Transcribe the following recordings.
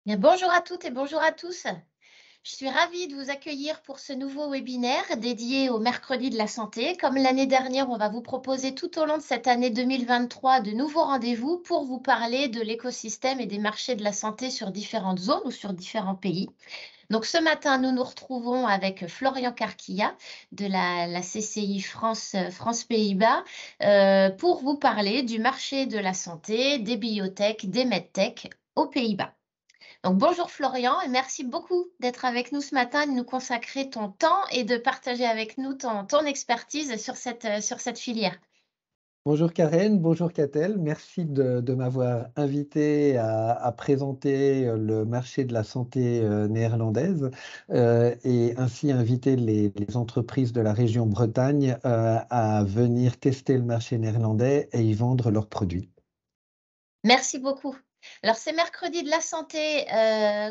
Bien, bonjour à toutes et bonjour à tous. Je suis ravie de vous accueillir pour ce nouveau webinaire dédié au mercredi de la santé. Comme l'année dernière, on va vous proposer tout au long de cette année 2023 de nouveaux rendez-vous pour vous parler de l'écosystème et des marchés de la santé sur différentes zones ou sur différents pays. Donc ce matin, nous nous retrouvons avec Florian Carquilla de la CCI France-Pays-Bas pour vous parler du marché de la santé, des biotech, des medtech aux Pays-Bas. Donc, bonjour Florian et merci beaucoup d'être avec nous ce matin, de nous consacrer ton temps et de partager avec nous ton expertise sur cette filière. Bonjour Karen, bonjour Catel. Merci de m'avoir invité à présenter le marché de la santé néerlandaise et ainsi inviter les entreprises de la région Bretagne à venir tester le marché néerlandais et y vendre leurs produits. Merci beaucoup. Alors, c'est mercredi de la santé,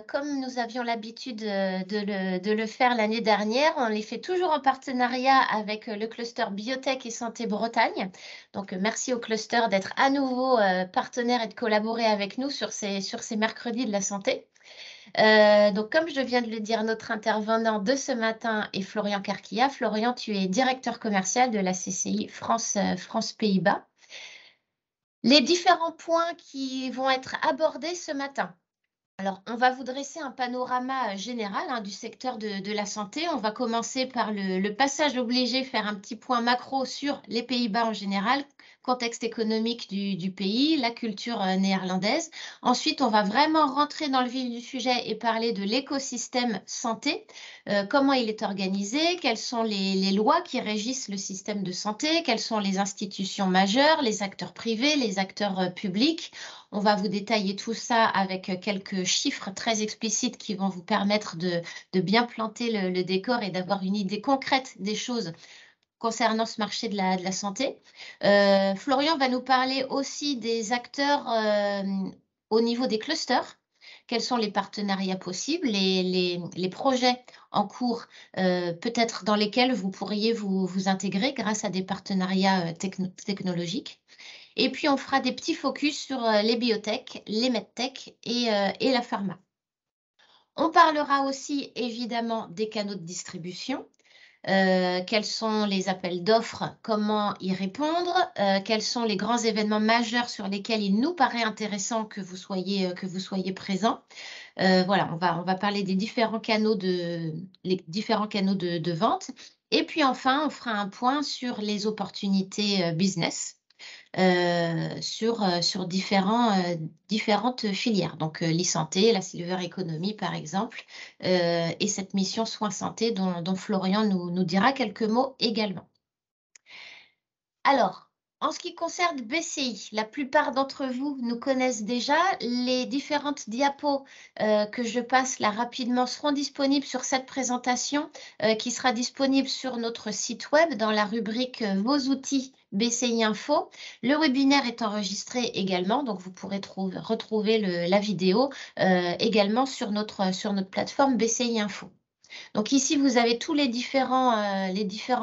comme nous avions l'habitude de le faire l'année dernière, on les fait toujours en partenariat avec le cluster Biotech et Santé Bretagne. Donc, merci au cluster d'être à nouveau partenaire et de collaborer avec nous sur ces mercredis de la santé. Donc, comme je viens de le dire, notre intervenant de ce matin est Florian Carquilla. Florian, tu es directeur commercial de la CCI France-Pays-Bas. Les différents points qui vont être abordés ce matin. Alors, on va vous dresser un panorama général du secteur de la santé. On va commencer par le passage obligé, faire un petit point macro sur les Pays-Bas en général, contexte économique du pays, la culture néerlandaise. Ensuite, on va vraiment rentrer dans le vif du sujet et parler de l'écosystème santé, comment il est organisé, quelles sont les lois qui régissent le système de santé, quelles sont les institutions majeures, les acteurs privés, les acteurs publics. On va vous détailler tout ça avec quelques chiffres très explicites qui vont vous permettre de bien planter le décor et d'avoir une idée concrète des choses concernant ce marché de la santé. Florian va nous parler aussi des acteurs au niveau des clusters. Quels sont les partenariats possibles, les projets en cours, peut-être dans lesquels vous pourriez vous intégrer grâce à des partenariats technologiques. Et puis, on fera des petits focus sur les biotech, les medtech et la pharma. On parlera aussi évidemment des canaux de distribution. Quels sont les appels d'offres, comment y répondre, quels sont les grands événements majeurs sur lesquels il nous paraît intéressant que vous soyez présents. Voilà, on va parler des différents canaux les différents canaux de vente. Et puis enfin, on fera un point sur les opportunités business sur différentes filières. Donc, l'e-santé, la silver economy, par exemple, et cette mission soins santé dont Florian nous dira quelques mots également. Alors, en ce qui concerne BCI, la plupart d'entre vous nous connaissent déjà. Les différentes diapos que je passe là rapidement seront disponibles sur cette présentation qui sera disponible sur notre site web dans la rubrique Vos outils BCI Info. Le webinaire est enregistré également, donc vous pourrez retrouver la vidéo également sur notre plateforme BCI Info. Donc ici, vous avez tous les différents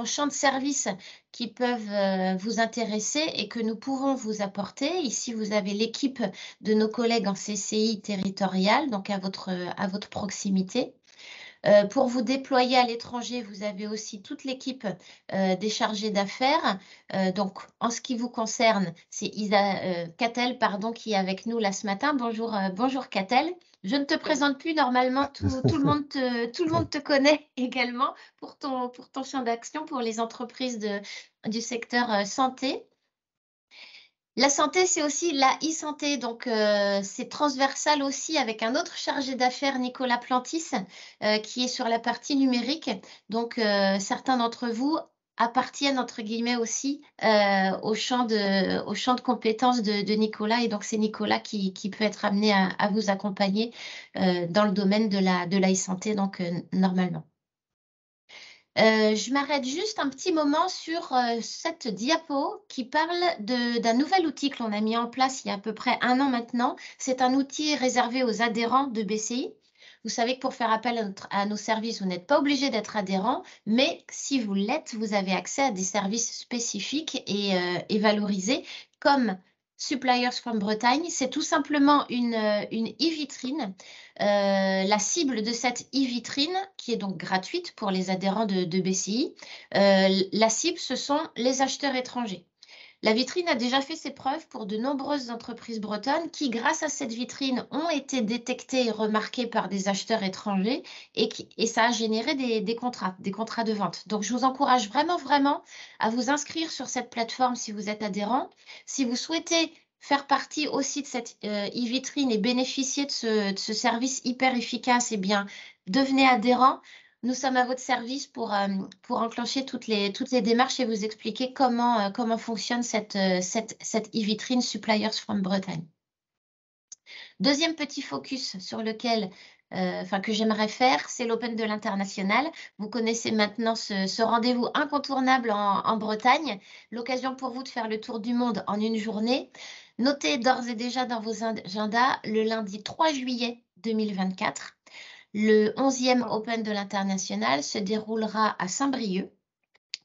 champs de services qui peuvent vous intéresser et que nous pouvons vous apporter. Ici, vous avez l'équipe de nos collègues en CCI territoriale, donc à votre proximité. Pour vous déployer à l'étranger, vous avez aussi toute l'équipe des chargés d'affaires. Donc, en ce qui vous concerne, c'est Catel, pardon, qui est avec nous là ce matin. Bonjour Catel. Je ne te présente plus, normalement, tout le monde te connaît également pour ton champ d'action, pour les entreprises du secteur santé. La santé, c'est aussi la e-santé, donc c'est transversal aussi avec un autre chargé d'affaires, Nicolas Plantis, qui est sur la partie numérique. Donc, certains d'entre vous appartiennent, entre guillemets, aussi au champ de compétences de Nicolas. Et donc, c'est Nicolas qui peut être amené à vous accompagner dans le domaine de la e-santé, donc normalement. Je m'arrête juste un petit moment sur cette diapo qui parle d'un nouvel outil que l'on a mis en place il y a à peu près 1 an maintenant. C'est un outil réservé aux adhérents de BCI. Vous savez que pour faire appel à nos services, vous n'êtes pas obligé d'être adhérent, mais si vous l'êtes, vous avez accès à des services spécifiques et valorisés, comme Suppliers from Bretagne. C'est tout simplement une e-vitrine. La cible de cette e-vitrine, qui est donc gratuite pour les adhérents de BCI, la cible, ce sont les acheteurs étrangers. La vitrine a déjà fait ses preuves pour de nombreuses entreprises bretonnes qui, grâce à cette vitrine, ont été détectées et remarquées par des acheteurs étrangers et ça a généré des contrats de vente. Donc, je vous encourage vraiment, vraiment à vous inscrire sur cette plateforme si vous êtes adhérent. Si vous souhaitez faire partie aussi de cette e-vitrine et bénéficier de ce service hyper efficace, eh bien, devenez adhérent. Nous sommes à votre service pour enclencher toutes les démarches et vous expliquer comment fonctionne cette e-vitrine Suppliers from Bretagne. Deuxième petit focus sur lequel que j'aimerais faire, c'est l'Open de l'International. Vous connaissez maintenant ce rendez-vous incontournable en Bretagne, l'occasion pour vous de faire le tour du monde en une journée. Notez d'ores et déjà dans vos agendas le lundi 3 juillet 2024. Le 11e Open de l'International se déroulera à Saint-Brieuc.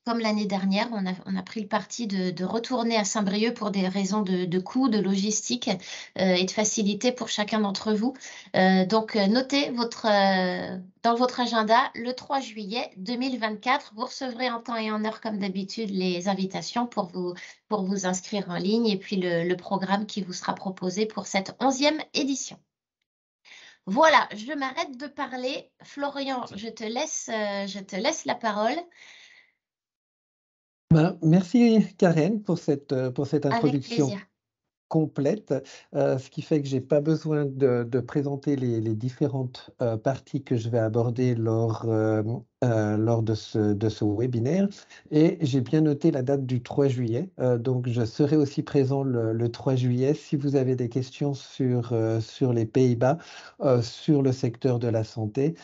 Comme l'année dernière, on a pris le parti de retourner à Saint-Brieuc pour des raisons de coût, de logistique et de facilité pour chacun d'entre vous. Donc, notez dans votre agenda le 3 juillet 2024. Vous recevrez en temps et en heure, comme d'habitude, les invitations pour vous inscrire en ligne et puis le programme qui vous sera proposé pour cette 11e édition. Voilà, je m'arrête de parler. Florian, je te laisse la parole. Merci Karen pour cette Avec introduction plaisir. complète, ce qui fait que j'ai pas besoin de présenter les différentes parties que je vais aborder lors de ce webinaire. Et j'ai bien noté la date du 3 juillet, donc je serai aussi présent le 3 juillet. Si vous avez des questions sur les Pays-Bas, sur le secteur de la santé,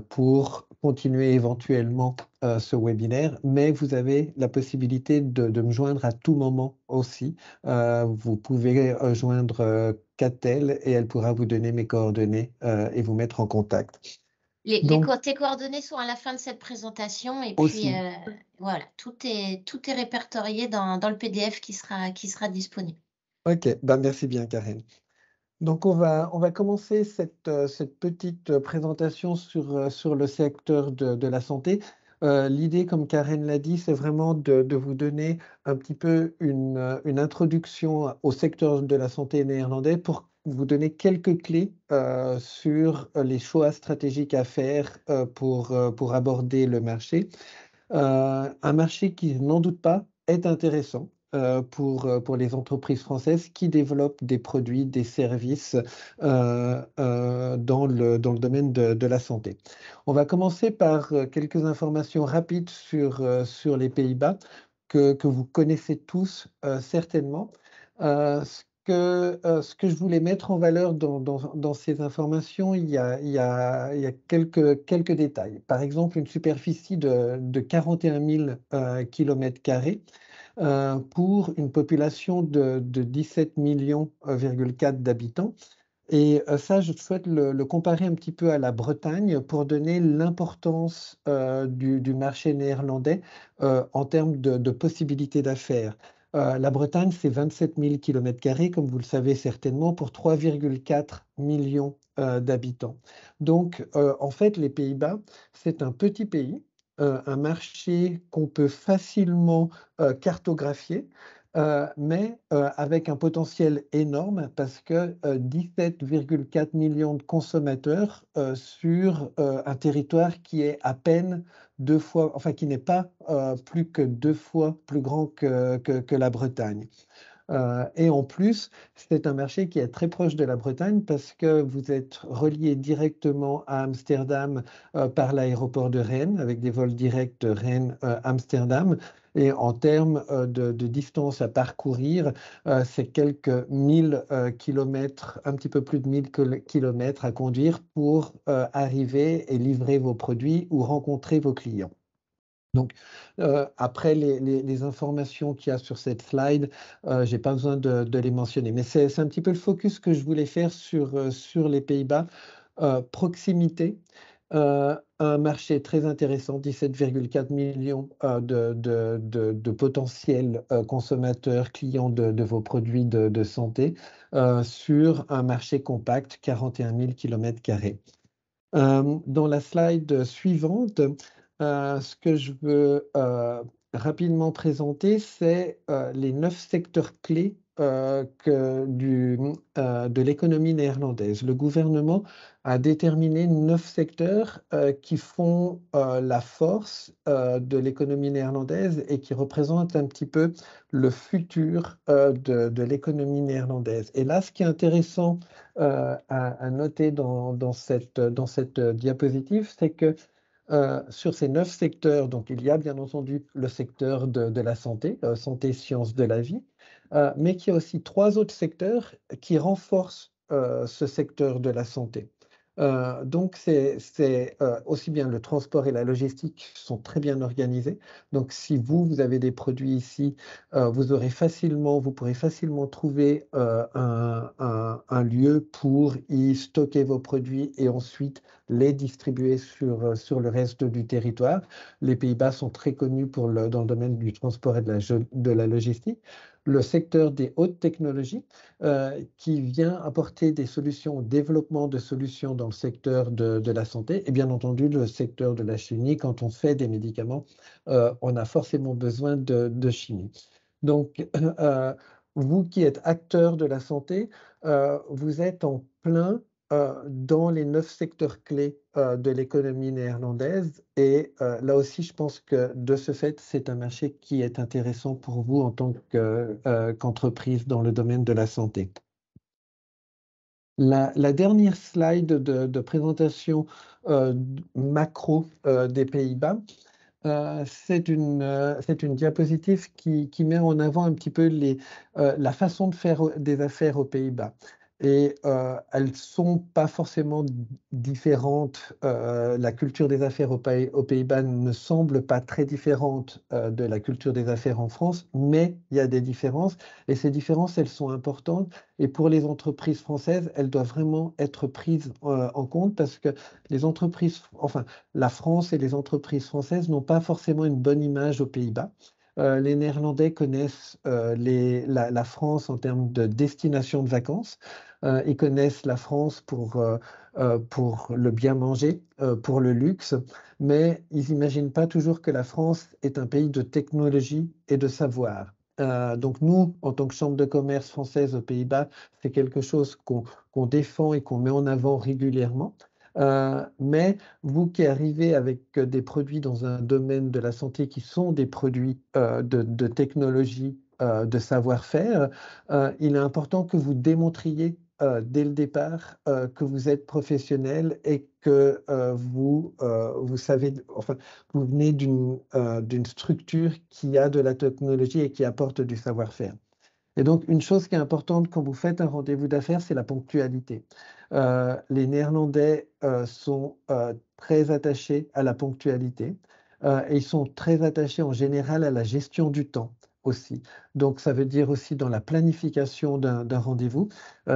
pour continuer éventuellement ce webinaire, mais vous avez la possibilité de me joindre à tout moment aussi. Vous pouvez joindre Catel et elle pourra vous donner mes coordonnées et vous mettre en contact. Tes coordonnées sont à la fin de cette présentation et Aussi. puis voilà, tout est répertorié dans le PDF qui sera disponible. Ok, merci bien Karen. Donc on va commencer cette petite présentation sur le secteur de la santé. L'idée, comme Karen l'a dit, c'est vraiment de vous donner un petit peu une introduction au secteur de la santé néerlandais pour vous donner quelques clés sur les choix stratégiques à faire pour aborder le marché. Un marché qui, n'en doute pas, est intéressant pour les entreprises françaises qui développent des produits, des services dans le domaine de la santé. On va commencer par quelques informations rapides sur les Pays-Bas que vous connaissez tous certainement. Ce que je voulais mettre en valeur dans ces informations, il y a quelques détails. Par exemple, une superficie de 41 000 km² pour une population de 17 millions, 4 d'habitants. Et ça, je souhaite le comparer un petit peu à la Bretagne pour donner l'importance du marché néerlandais en termes de possibilités d'affaires. La Bretagne, c'est 27 000 km², comme vous le savez certainement, pour 3,4 millions d'habitants. Donc, en fait, les Pays-Bas, c'est un petit pays, un marché qu'on peut facilement cartographier. Mais avec un potentiel énorme parce que 17,4 millions de consommateurs sur un territoire qui est à peine deux fois, enfin qui n'est pas plus que 2 fois plus grand que la Bretagne. Et en plus, c'est un marché qui est très proche de la Bretagne parce que vous êtes relié directement à Amsterdam par l'aéroport de Rennes avec des vols directs Rennes-Amsterdam. Et en termes de distance à parcourir, c'est quelques 1000 kilomètres, un petit peu plus de 1000 kilomètres à conduire pour arriver et livrer vos produits ou rencontrer vos clients. Donc, après les informations qu'il y a sur cette slide, je n'ai pas besoin de les mentionner. Mais c'est un petit peu le focus que je voulais faire sur les Pays-Bas. Proximité, un marché très intéressant, 17,4 millions de potentiels consommateurs, clients de vos produits de santé, sur un marché compact, 41 000 km². Dans la slide suivante, ce que je veux rapidement présenter, c'est les 9 secteurs clés de l'économie néerlandaise. Le gouvernement a déterminé 9 secteurs qui font la force de l'économie néerlandaise et qui représentent un petit peu le futur de l'économie néerlandaise. Et là, ce qui est intéressant à noter dans cette diapositive, c'est que sur ces 9 secteurs, donc il y a bien entendu le secteur de la santé, santé, sciences de la vie, mais qu'il y a aussi 3 autres secteurs qui renforcent ce secteur de la santé. Donc, c'est aussi bien le transport et la logistique sont très bien organisés. Donc, si vous avez des produits ici, vous pourrez facilement trouver un lieu pour y stocker vos produits et ensuite les distribuer sur le reste du territoire. Les Pays-Bas sont très connus dans le domaine du transport et de la logistique. Le secteur des hautes technologies, qui vient apporter des solutions au développement de solutions dans le secteur de la santé, et bien entendu le secteur de la chimie. Quand on fait des médicaments, on a forcément besoin de chimie. Donc, vous qui êtes acteur de la santé, vous êtes en plein dans les 9 secteurs clés de l'économie néerlandaise. Et là aussi, je pense que de ce fait, c'est un marché qui est intéressant pour vous en tant qu'entreprise dans le domaine de la santé. La dernière slide de présentation macro des Pays-Bas, c'est une diapositive qui met en avant un petit peu la façon de faire des affaires aux Pays-Bas. Et elles ne sont pas forcément différentes. La culture des affaires aux Pays-Bas ne semble pas très différente de la culture des affaires en France, mais il y a des différences. Et ces différences, elles sont importantes. Et pour les entreprises françaises, elles doivent vraiment être prises en compte parce que les entreprises, enfin, la France et les entreprises françaises n'ont pas forcément une bonne image aux Pays-Bas. Les Néerlandais connaissent la France en termes de destination de vacances. Ils connaissent la France pour le bien manger, pour le luxe, mais ils n'imaginent pas toujours que la France est un pays de technologie et de savoir. Donc nous, en tant que Chambre de commerce française aux Pays-Bas, c'est quelque chose qu'on défend et qu'on met en avant régulièrement. Mais vous qui arrivez avec des produits dans un domaine de la santé qui sont des produits de technologie, de savoir-faire, il est important que vous démontriez dès le départ que vous êtes professionnel et que vous savez, enfin, vous venez d'une structure qui a de la technologie et qui apporte du savoir-faire. Et donc, une chose qui est importante quand vous faites un rendez-vous d'affaires, c'est la ponctualité. Les Néerlandais sont très attachés à la ponctualité et ils sont très attachés en général à la gestion du temps aussi. Donc, ça veut dire aussi dans la planification d'un rendez-vous.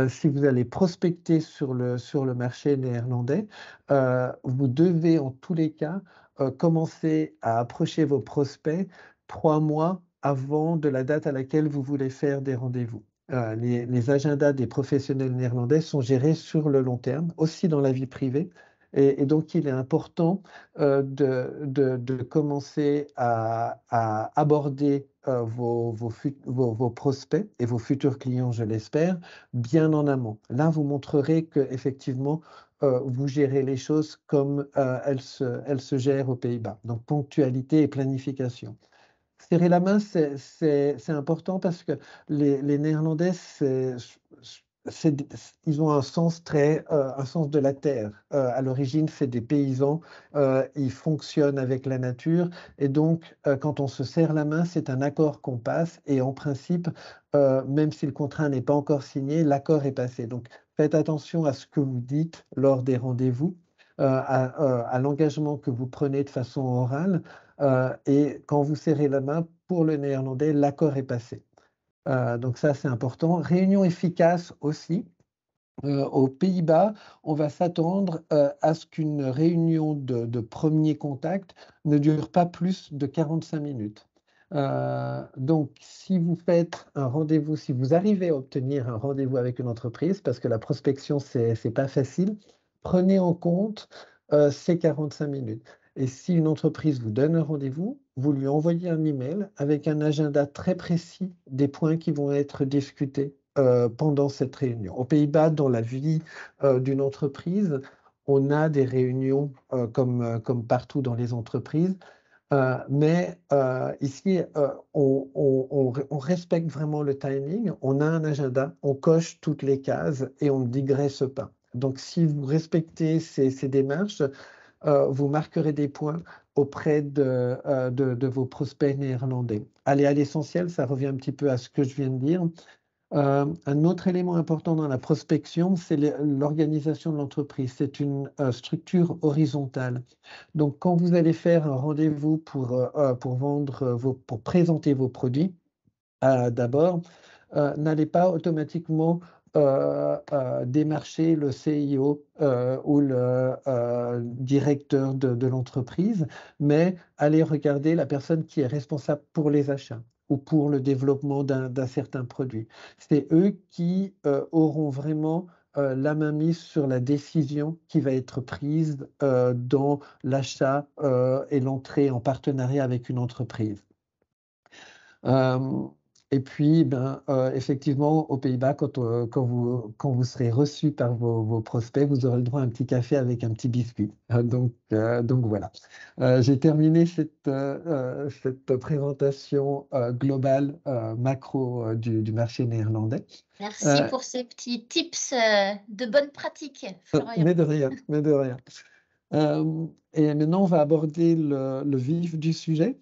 Si vous allez prospecter sur le marché néerlandais, vous devez en tous les cas commencer à approcher vos prospects 3 mois avant de la date à laquelle vous voulez faire des rendez-vous. Les agendas des professionnels néerlandais sont gérés sur le long terme, aussi dans la vie privée. Et donc, il est important de commencer à aborder vos prospects et vos futurs clients, je l'espère, bien en amont. Là, vous montrerez qu'effectivement, vous gérez les choses comme elles se gèrent aux Pays-Bas. Donc, ponctualité et planification. Serrer la main, c'est important parce que les Néerlandais, ils ont un sens un sens de la terre. À l'origine, c'est des paysans, ils fonctionnent avec la nature et donc quand on se serre la main, c'est un accord qu'on passe et en principe, même si le contrat n'est pas encore signé, l'accord est passé. Donc faites attention à ce que vous dites lors des rendez-vous, à l'engagement que vous prenez de façon orale. Et quand vous serrez la main, pour le néerlandais, l'accord est passé. Donc ça, c'est important. Réunion efficace aussi. Aux Pays-Bas, on va s'attendre à ce qu'une réunion de premier contact ne dure pas plus de 45 minutes. Donc, si vous faites un rendez-vous, si vous arrivez à obtenir un rendez-vous avec une entreprise, parce que la prospection, c'est pas facile, prenez en compte ces 45 minutes. Et si une entreprise vous donne un rendez-vous, vous lui envoyez un email avec un agenda très précis des points qui vont être discutés pendant cette réunion. Aux Pays-Bas, dans la vie d'une entreprise, on a des réunions comme partout dans les entreprises, mais ici, on respecte vraiment le timing, on a un agenda, on coche toutes les cases et on ne digresse pas. Donc, si vous respectez ces démarches, vous marquerez des points auprès de vos prospects néerlandais. Aller à l'essentiel, ça revient un petit peu à ce que je viens de dire. Un autre élément important dans la prospection, c'est l'organisation de l'entreprise. C'est une structure horizontale. Donc, quand vous allez faire un rendez-vous pour vendre pour présenter vos produits, d'abord, n'allez pas automatiquement démarcher le CIO ou le directeur de l'entreprise, mais allez regarder la personne qui est responsable pour les achats ou pour le développement d'un certain produit. C'est eux qui auront vraiment la main mise sur la décision qui va être prise dans l'achat et l'entrée en partenariat avec une entreprise. Euh, et puis, ben, effectivement, aux Pays-Bas, quand vous serez reçu par vos prospects, vous aurez le droit à un petit café avec un petit biscuit. Donc voilà. J'ai terminé cette présentation globale, macro du marché néerlandais. Merci Euh, pour ces petits tips de bonne pratique, Florian. mais de rien, mais de rien. Et maintenant, on va aborder le vif du sujet.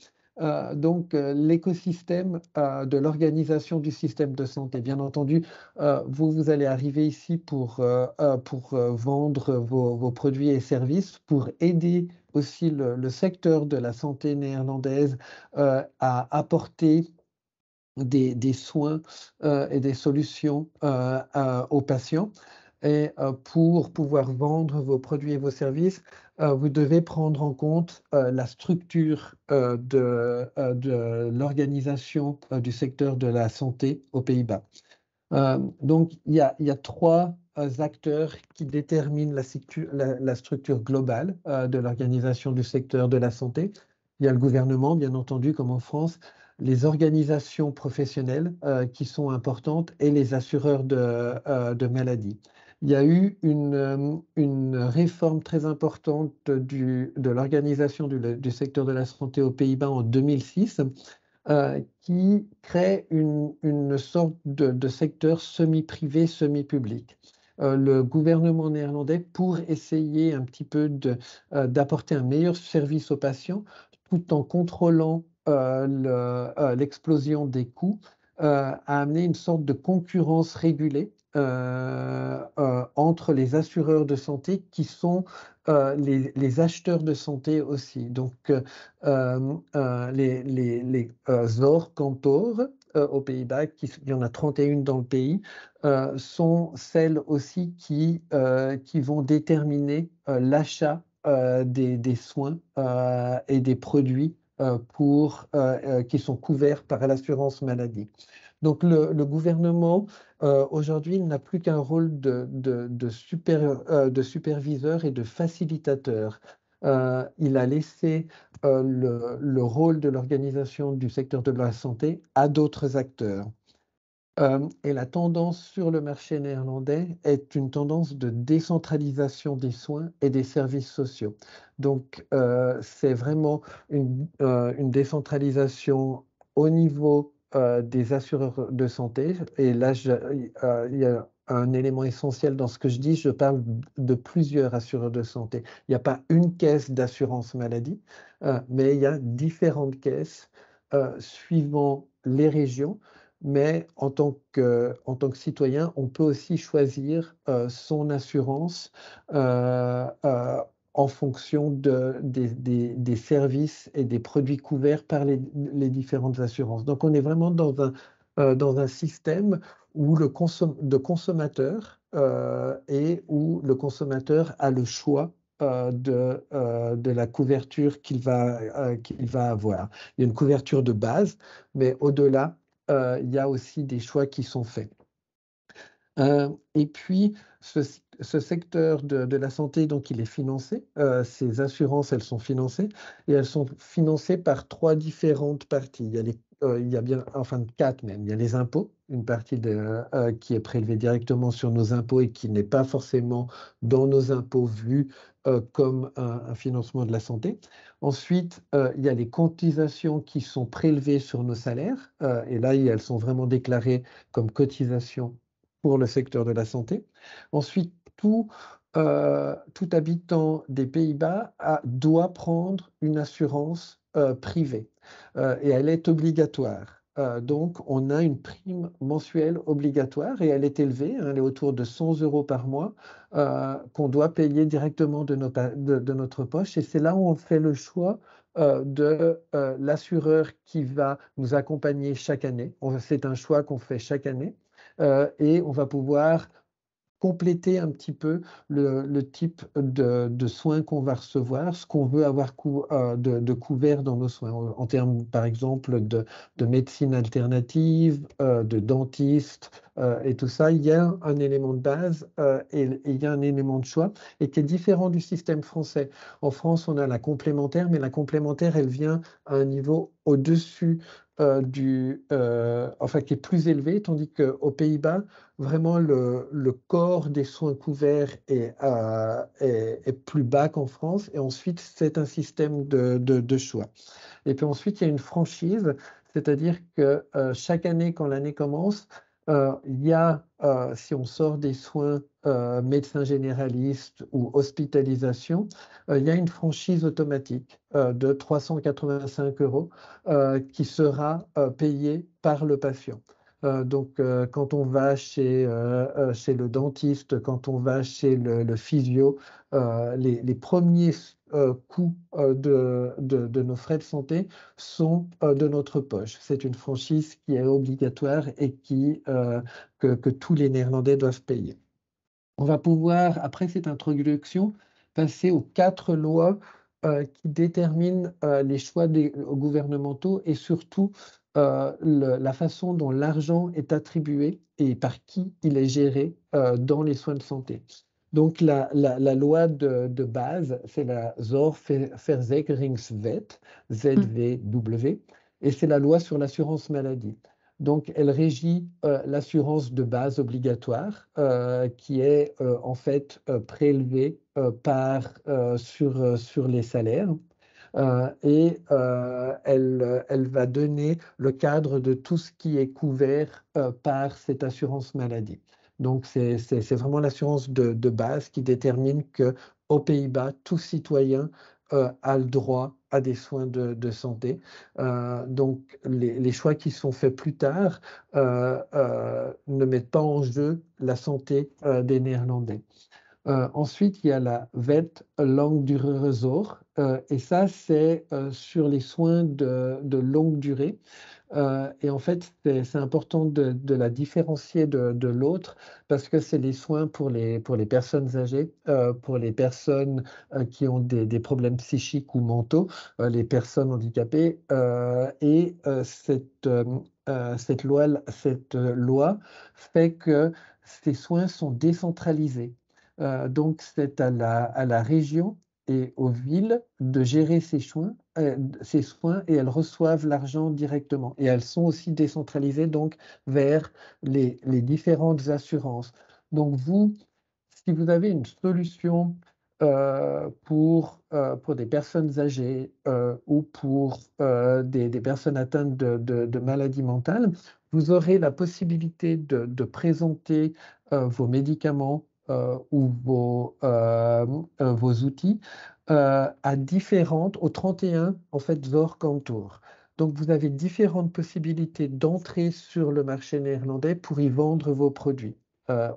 Donc, l'écosystème de l'organisation du système de santé. Bien entendu, vous allez arriver ici pour vendre vos produits et services, pour aider aussi le secteur de la santé néerlandaise à apporter des soins et des solutions aux patients. Et pour pouvoir vendre vos produits et vos services, vous devez prendre en compte la structure de l'organisation du secteur de la santé aux Pays-Bas. Donc, il y a trois acteurs qui déterminent la structure globale de l'organisation du secteur de la santé. Il y a le gouvernement, bien entendu, comme en France, les organisations professionnelles qui sont importantes et les assureurs de maladies. Il y a eu une réforme très importante de l'organisation du secteur de la santé aux Pays-Bas en 2006 qui crée une sorte de secteur semi-privé, semi-public. Le gouvernement néerlandais, pour essayer un petit peu d'apporter un meilleur service aux patients, tout en contrôlant l'explosion des coûts, a amené une sorte de concurrence régulée entre les assureurs de santé qui sont les acheteurs de santé aussi. Donc, Zor Kantor aux Pays-Bas, il y en a 31 dans le pays, sont celles aussi qui vont déterminer l'achat des soins et des produits qui sont couverts par l'assurance maladie. Donc le gouvernement, aujourd'hui, n'a plus qu'un rôle de superviseur et de facilitateur. Il a laissé le rôle de l'organisation du secteur de la santé à d'autres acteurs. Et la tendance sur le marché néerlandais est une tendance de décentralisation des soins et des services sociaux. Donc, c'est vraiment une décentralisation au niveau des assureurs de santé. Et là, il y a un élément essentiel dans ce que je dis, je parle de plusieurs assureurs de santé. Il n'y a pas une caisse d'assurance maladie, mais il y a différentes caisses suivant les régions. Mais en tant que citoyen, on peut aussi choisir son assurance en fonction des services et des produits couverts par les différentes assurances. Donc, on est vraiment dans un système où de consommateur et où le consommateur a le choix de la couverture qu'il va avoir. Il y a une couverture de base, mais au-delà, il y a aussi des choix qui sont faits. Et puis, ce secteur de la santé, donc, il est financé. Ces assurances, elles sont financées et elles sont financées par trois différentes parties. Il y a bien, enfin quatre même. Il y a les impôts, une partie qui est prélevée directement sur nos impôts et qui n'est pas forcément dans nos impôts vus comme un financement de la santé. Ensuite, il y a les cotisations qui sont prélevées sur nos salaires. Et là, elles sont vraiment déclarées comme cotisations pour le secteur de la santé. Ensuite, tout habitant des Pays-Bas doit prendre une assurance privée et elle est obligatoire. Donc, on a une prime mensuelle obligatoire et elle est élevée, hein, elle est autour de 100 € par mois qu'on doit payer directement de notre poche. Et c'est là où on fait le choix de l'assureur qui va nous accompagner chaque année. C'est un choix qu'on fait chaque année et on va pouvoir compléter un petit peu le type de soins qu'on va recevoir, ce qu'on veut avoir de couvert dans nos soins, en termes, par exemple, de médecine alternative, de dentiste, et tout ça. Il y a un élément de base et il y a un élément de choix et qui est différent du système français. En France, on a la complémentaire, mais la complémentaire, elle vient à un niveau au-dessus enfin, qui est plus élevé, tandis qu'aux Pays-Bas, vraiment le corps des soins couverts est plus bas qu'en France. Et ensuite, c'est un système de choix. Et puis ensuite, il y a une franchise, c'est-à-dire que chaque année, quand l'année commence, il y a, si on sort des soins médecin généraliste ou hospitalisation, il y a une franchise automatique de 385 € qui sera payée par le patient. Donc, quand on va chez le dentiste, quand on va chez le physio, les premiers coûts de nos frais de santé sont de notre poche. C'est une franchise qui est obligatoire et que tous les Néerlandais doivent payer. On va pouvoir, après cette introduction, passer aux quatre lois qui déterminent les choix gouvernementaux et surtout la façon dont l'argent est attribué et par qui il est géré dans les soins de santé. Donc la loi de base, c'est la Zorgverzekeringswet, ZVW, et c'est la loi sur l'assurance maladie. Donc, elle régit l'assurance de base obligatoire qui est en fait prélevée sur les salaires. Elle va donner le cadre de tout ce qui est couvert par cette assurance maladie. Donc, c'est vraiment l'assurance de base qui détermine qu'aux Pays-Bas, tout citoyen a le droit à des soins de santé. Donc, les choix qui sont faits plus tard ne mettent pas en jeu la santé des Néerlandais. Ensuite, il y a la Wet Langdurigheidszorg, et ça, c'est sur les soins de longue durée. Et en fait, c'est important de la différencier de l'autre parce que c'est les soins pour les personnes âgées, pour les personnes qui ont des problèmes psychiques ou mentaux, les personnes handicapées. Cette loi fait que ces soins sont décentralisés. Donc, c'est à la région et aux villes de gérer ces soins et elles reçoivent l'argent directement. Et elles sont aussi décentralisées donc vers les différentes assurances. Donc, si vous avez une solution pour des personnes âgées ou pour des personnes atteintes de maladies mentales, vous aurez la possibilité de présenter vos médicaments ou vos outils aux 31 en fait, Zorgkantoor. Donc, vous avez différentes possibilités d'entrer sur le marché néerlandais pour y vendre vos produits.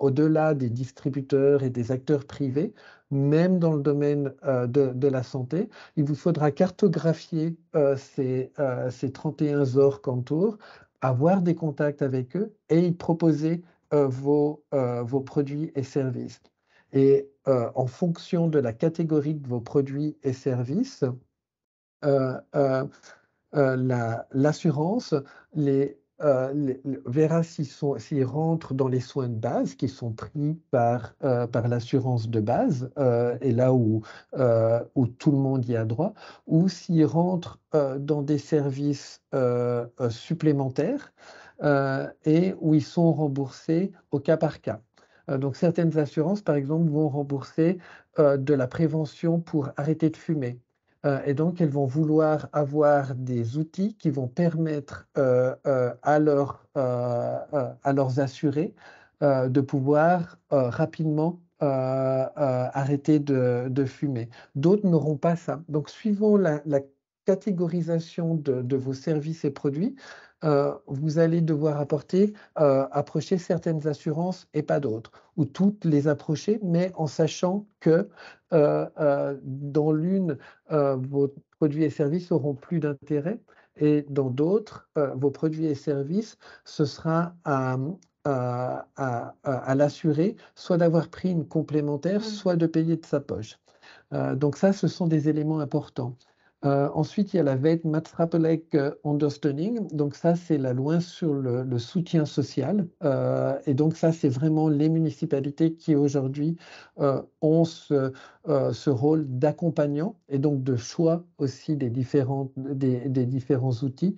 Au-delà des distributeurs et des acteurs privés, même dans le domaine de la santé, il vous faudra cartographier ces 31 Zorgkantoor avoir des contacts avec eux et y proposer vos produits et services. Et en fonction de la catégorie de vos produits et services, euh, euh, l'assurance verra s'ils rentrent dans les soins de base qui sont pris par l'assurance de base, et là où tout le monde y a droit, ou s'ils rentrent dans des services supplémentaires et où ils sont remboursés au cas par cas. Donc certaines assurances, par exemple, vont rembourser de la prévention pour arrêter de fumer. Et donc, elles vont vouloir avoir des outils qui vont permettre à leurs assurés de pouvoir rapidement arrêter de fumer. D'autres n'auront pas ça. Donc, suivant la catégorisation de vos services et produits, vous allez devoir approcher certaines assurances et pas d'autres, ou toutes les approcher, mais en sachant que dans l'une, vos produits et services auront plus d'intérêt et dans d'autres, vos produits et services, ce sera à l'assuré soit d'avoir pris une complémentaire, soit de payer de sa poche. Donc ça, ce sont des éléments importants. Ensuite, il y a la wetmaatschappelijk ondersteuning. Donc ça, c'est la loi sur le soutien social. Et donc ça, c'est vraiment les municipalités qui aujourd'hui ont ce rôle d'accompagnant et donc de choix aussi des différents outils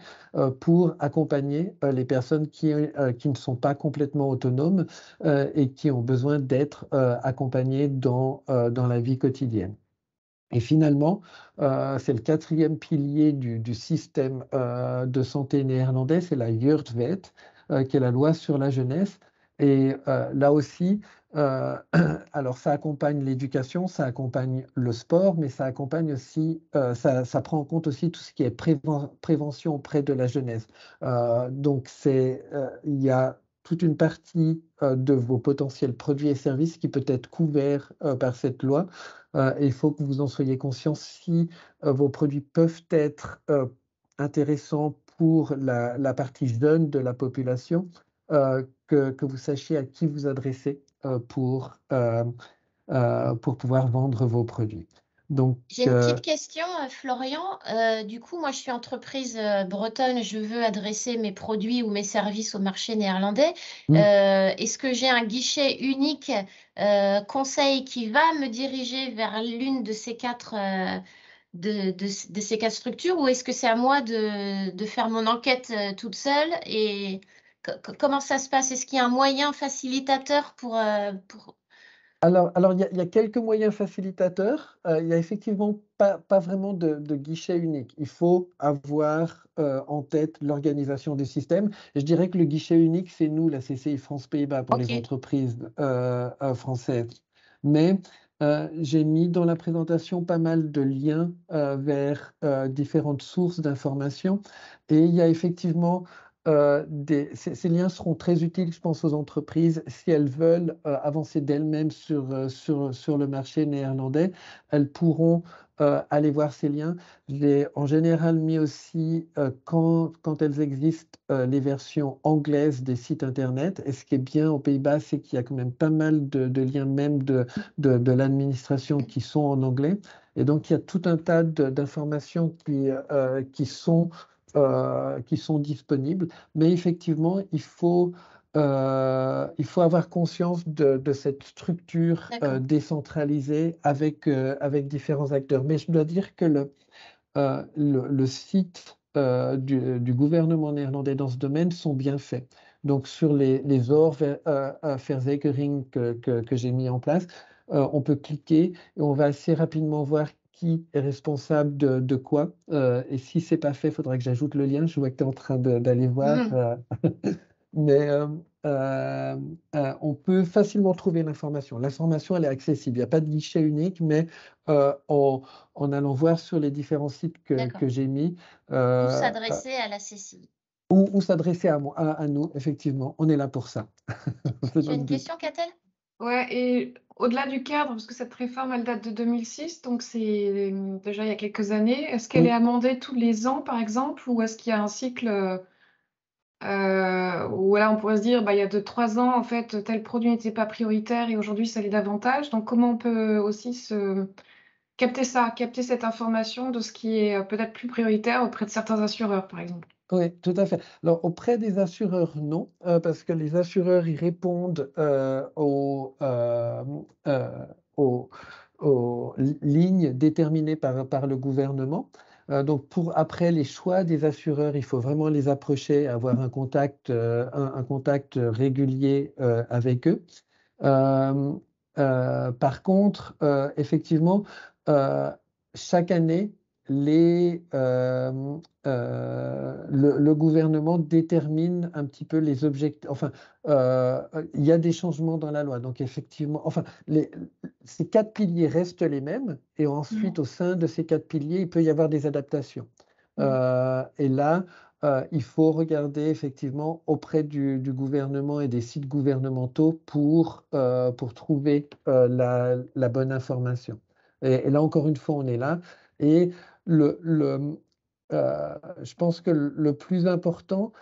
pour accompagner les personnes qui ne sont pas complètement autonomes et qui ont besoin d'être accompagnées dans la vie quotidienne. Et finalement, c'est le quatrième pilier du système de santé néerlandais, c'est la Jeugdwet, qui est la loi sur la jeunesse. Et là aussi, alors ça accompagne l'éducation, ça accompagne le sport, mais ça accompagne aussi, ça prend en compte aussi tout ce qui est prévention auprès de la jeunesse. Donc il y a toute une partie de vos potentiels produits et services qui peut être couvert par cette loi. Et il faut que vous en soyez conscient si vos produits peuvent être intéressants pour la partie jeune de la population, que vous sachiez à qui vous adresser pour pouvoir vendre vos produits. Donc, J'ai une petite question, Florian. Du coup, moi, je suis entreprise bretonne. Je veux adresser mes produits ou mes services au marché néerlandais. Est-ce que j'ai un guichet unique conseil qui va me diriger vers l'une de ces quatre, de ces quatre structures ou est-ce que c'est à moi de faire mon enquête toute seule? Et comment ça se passe? Est-ce qu'il y a un moyen facilitateur pour... Alors il y a quelques moyens facilitateurs. Il y a effectivement pas vraiment de guichet unique. Il faut avoir en tête l'organisation du système. Je dirais que le guichet unique, c'est nous, la CCI France-Pays-Bas, pour les Ok. entreprises françaises. Mais j'ai mis dans la présentation pas mal de liens vers différentes sources d'informations. Et il y a effectivement ces liens seront très utiles, je pense, aux entreprises si elles veulent avancer d'elles-mêmes sur le marché néerlandais. Elles pourront aller voir ces liens. J'ai en général mis aussi, quand elles existent, les versions anglaises des sites Internet. Et ce qui est bien aux Pays-Bas, c'est qu'il y a quand même pas mal de liens même de l'administration qui sont en anglais. Et donc, il y a tout un tas d'informations qui sont disponibles. Mais effectivement, il faut avoir conscience de cette structure D'accord. décentralisée avec différents acteurs. Mais je dois dire que le site du gouvernement néerlandais dans ce domaine sont bien faits. Donc sur les Verzekering que j'ai mis en place, on peut cliquer et on va assez rapidement voir qui est responsable de quoi. Et si c'est pas fait, il faudra que j'ajoute le lien. Je vois que tu es en train d'aller voir. Mais on peut facilement trouver l'information. L'information, elle est accessible. Il n'y a pas de guichet unique, mais en allant voir sur les différents sites D'accord. que j'ai mis, Ou euh, euh, s'adresser à la CCI. ou s'adresser à moi, à nous, effectivement. On est là pour ça. C'est Tu as notre une but. question, Catel? Ouais, et au-delà du cadre, parce que cette réforme, elle date de 2006, donc c'est déjà il y a quelques années, est-ce qu'elle est Oui. amendée tous les ans, par exemple, ou est-ce qu'il y a un cycle Ou là, on pourrait se dire, bah, il y a 2-3 ans, en fait, tel produit n'était pas prioritaire et aujourd'hui, ça l'est davantage. Donc, comment on peut aussi capter ça, capter cette information de ce qui est peut-être plus prioritaire auprès de certains assureurs, par exemple? Oui, tout à fait. Alors, auprès des assureurs, non, parce que les assureurs, ils répondent aux, lignes déterminées par le gouvernement. Donc, après les choix des assureurs, il faut vraiment les approcher, avoir un contact, un contact régulier avec eux. Euh, Par contre, effectivement, euh, chaque année, le gouvernement détermine un petit peu les objectifs. Enfin, il y a des changements dans la loi. Donc, effectivement, enfin, ces 4 piliers restent les mêmes. Et ensuite, au sein de ces 4 piliers, il peut y avoir des adaptations. Et là, il faut regarder effectivement auprès du gouvernement et des sites gouvernementaux pour trouver la bonne information. Et là, encore une fois, on est là. Et je pense que le plus important,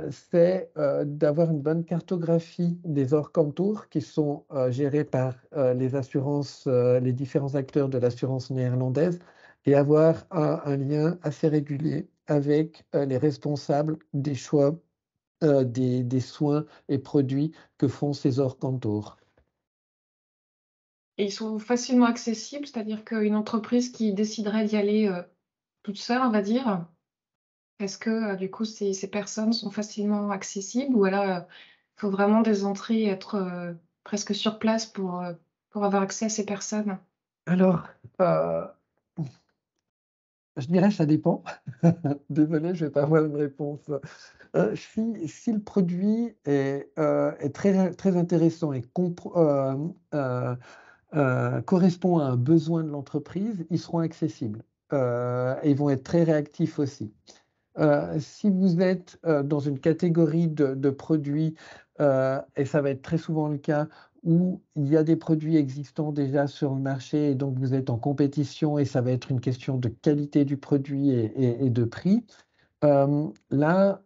c'est d'avoir une bonne cartographie des ORCANTOUR qui sont gérés par les assurances, les différents acteurs de l'assurance néerlandaise et avoir un lien assez régulier avec les responsables des choix des soins et produits que font ces ORCANTOUR. Et ils sont facilement accessibles, c'est-à-dire qu'une entreprise qui déciderait d'y aller toute seule, on va dire, est-ce que du coup ces personnes sont facilement accessibles ou alors il faut vraiment des entrées et être presque sur place pour avoir accès à ces personnes? Alors, je dirais ça dépend. Désolé, je ne vais pas avoir une réponse. Si le produit est très, très intéressant et correspond à un besoin de l'entreprise, ils seront accessibles. Et ils vont être très réactifs aussi. Si vous êtes dans une catégorie de produits, et ça va être très souvent le cas, où il y a des produits existants déjà sur le marché et donc vous êtes en compétition et ça va être une question de qualité du produit et de prix, là,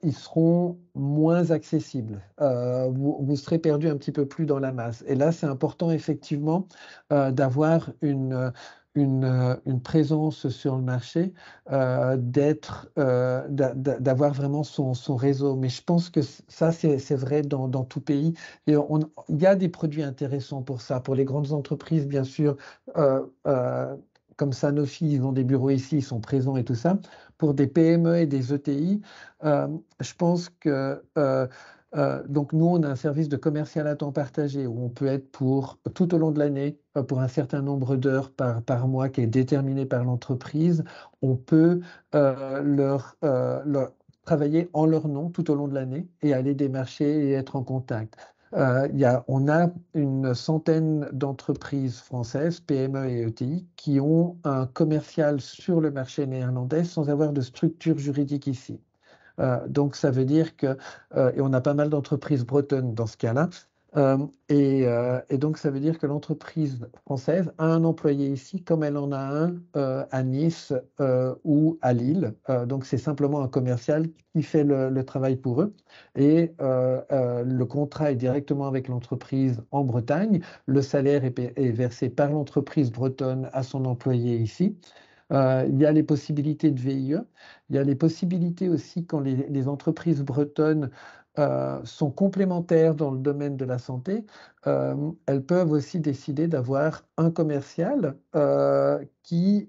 ils seront moins accessibles. Vous serez perdu un petit peu plus dans la masse. Et là, c'est important effectivement d'avoir une présence sur le marché, d'avoir vraiment son réseau. Mais je pense que ça, c'est vrai dans tout pays. Et il y a des produits intéressants pour ça. Pour les grandes entreprises, bien sûr, euh, euh, comme Sanofi, ils ont des bureaux ici, ils sont présents et tout ça. Pour des PME et des ETI, je pense que donc nous, on a un service de commercial à temps partagé où on peut être pour tout au long de l'année, pour un certain nombre d'heures par mois qui est déterminé par l'entreprise. On peut leur travailler en leur nom tout au long de l'année et aller démarcher et être en contact. On a une centaine d'entreprises françaises, PME et ETI, qui ont un commercial sur le marché néerlandais sans avoir de structure juridique ici. Donc, ça veut dire que, et on a pas mal d'entreprises bretonnes dans ce cas-là, et donc ça veut dire que l'entreprise française a un employé ici comme elle en a un à Nice ou à Lille. Donc, c'est simplement un commercial qui fait le travail pour eux. Et le contrat est directement avec l'entreprise en Bretagne. Le salaire est versé par l'entreprise bretonne à son employé ici. Il y a les possibilités de VIE. Il y a les possibilités aussi quand les entreprises bretonnes sont complémentaires dans le domaine de la santé. Elles peuvent aussi décider d'avoir un commercial qui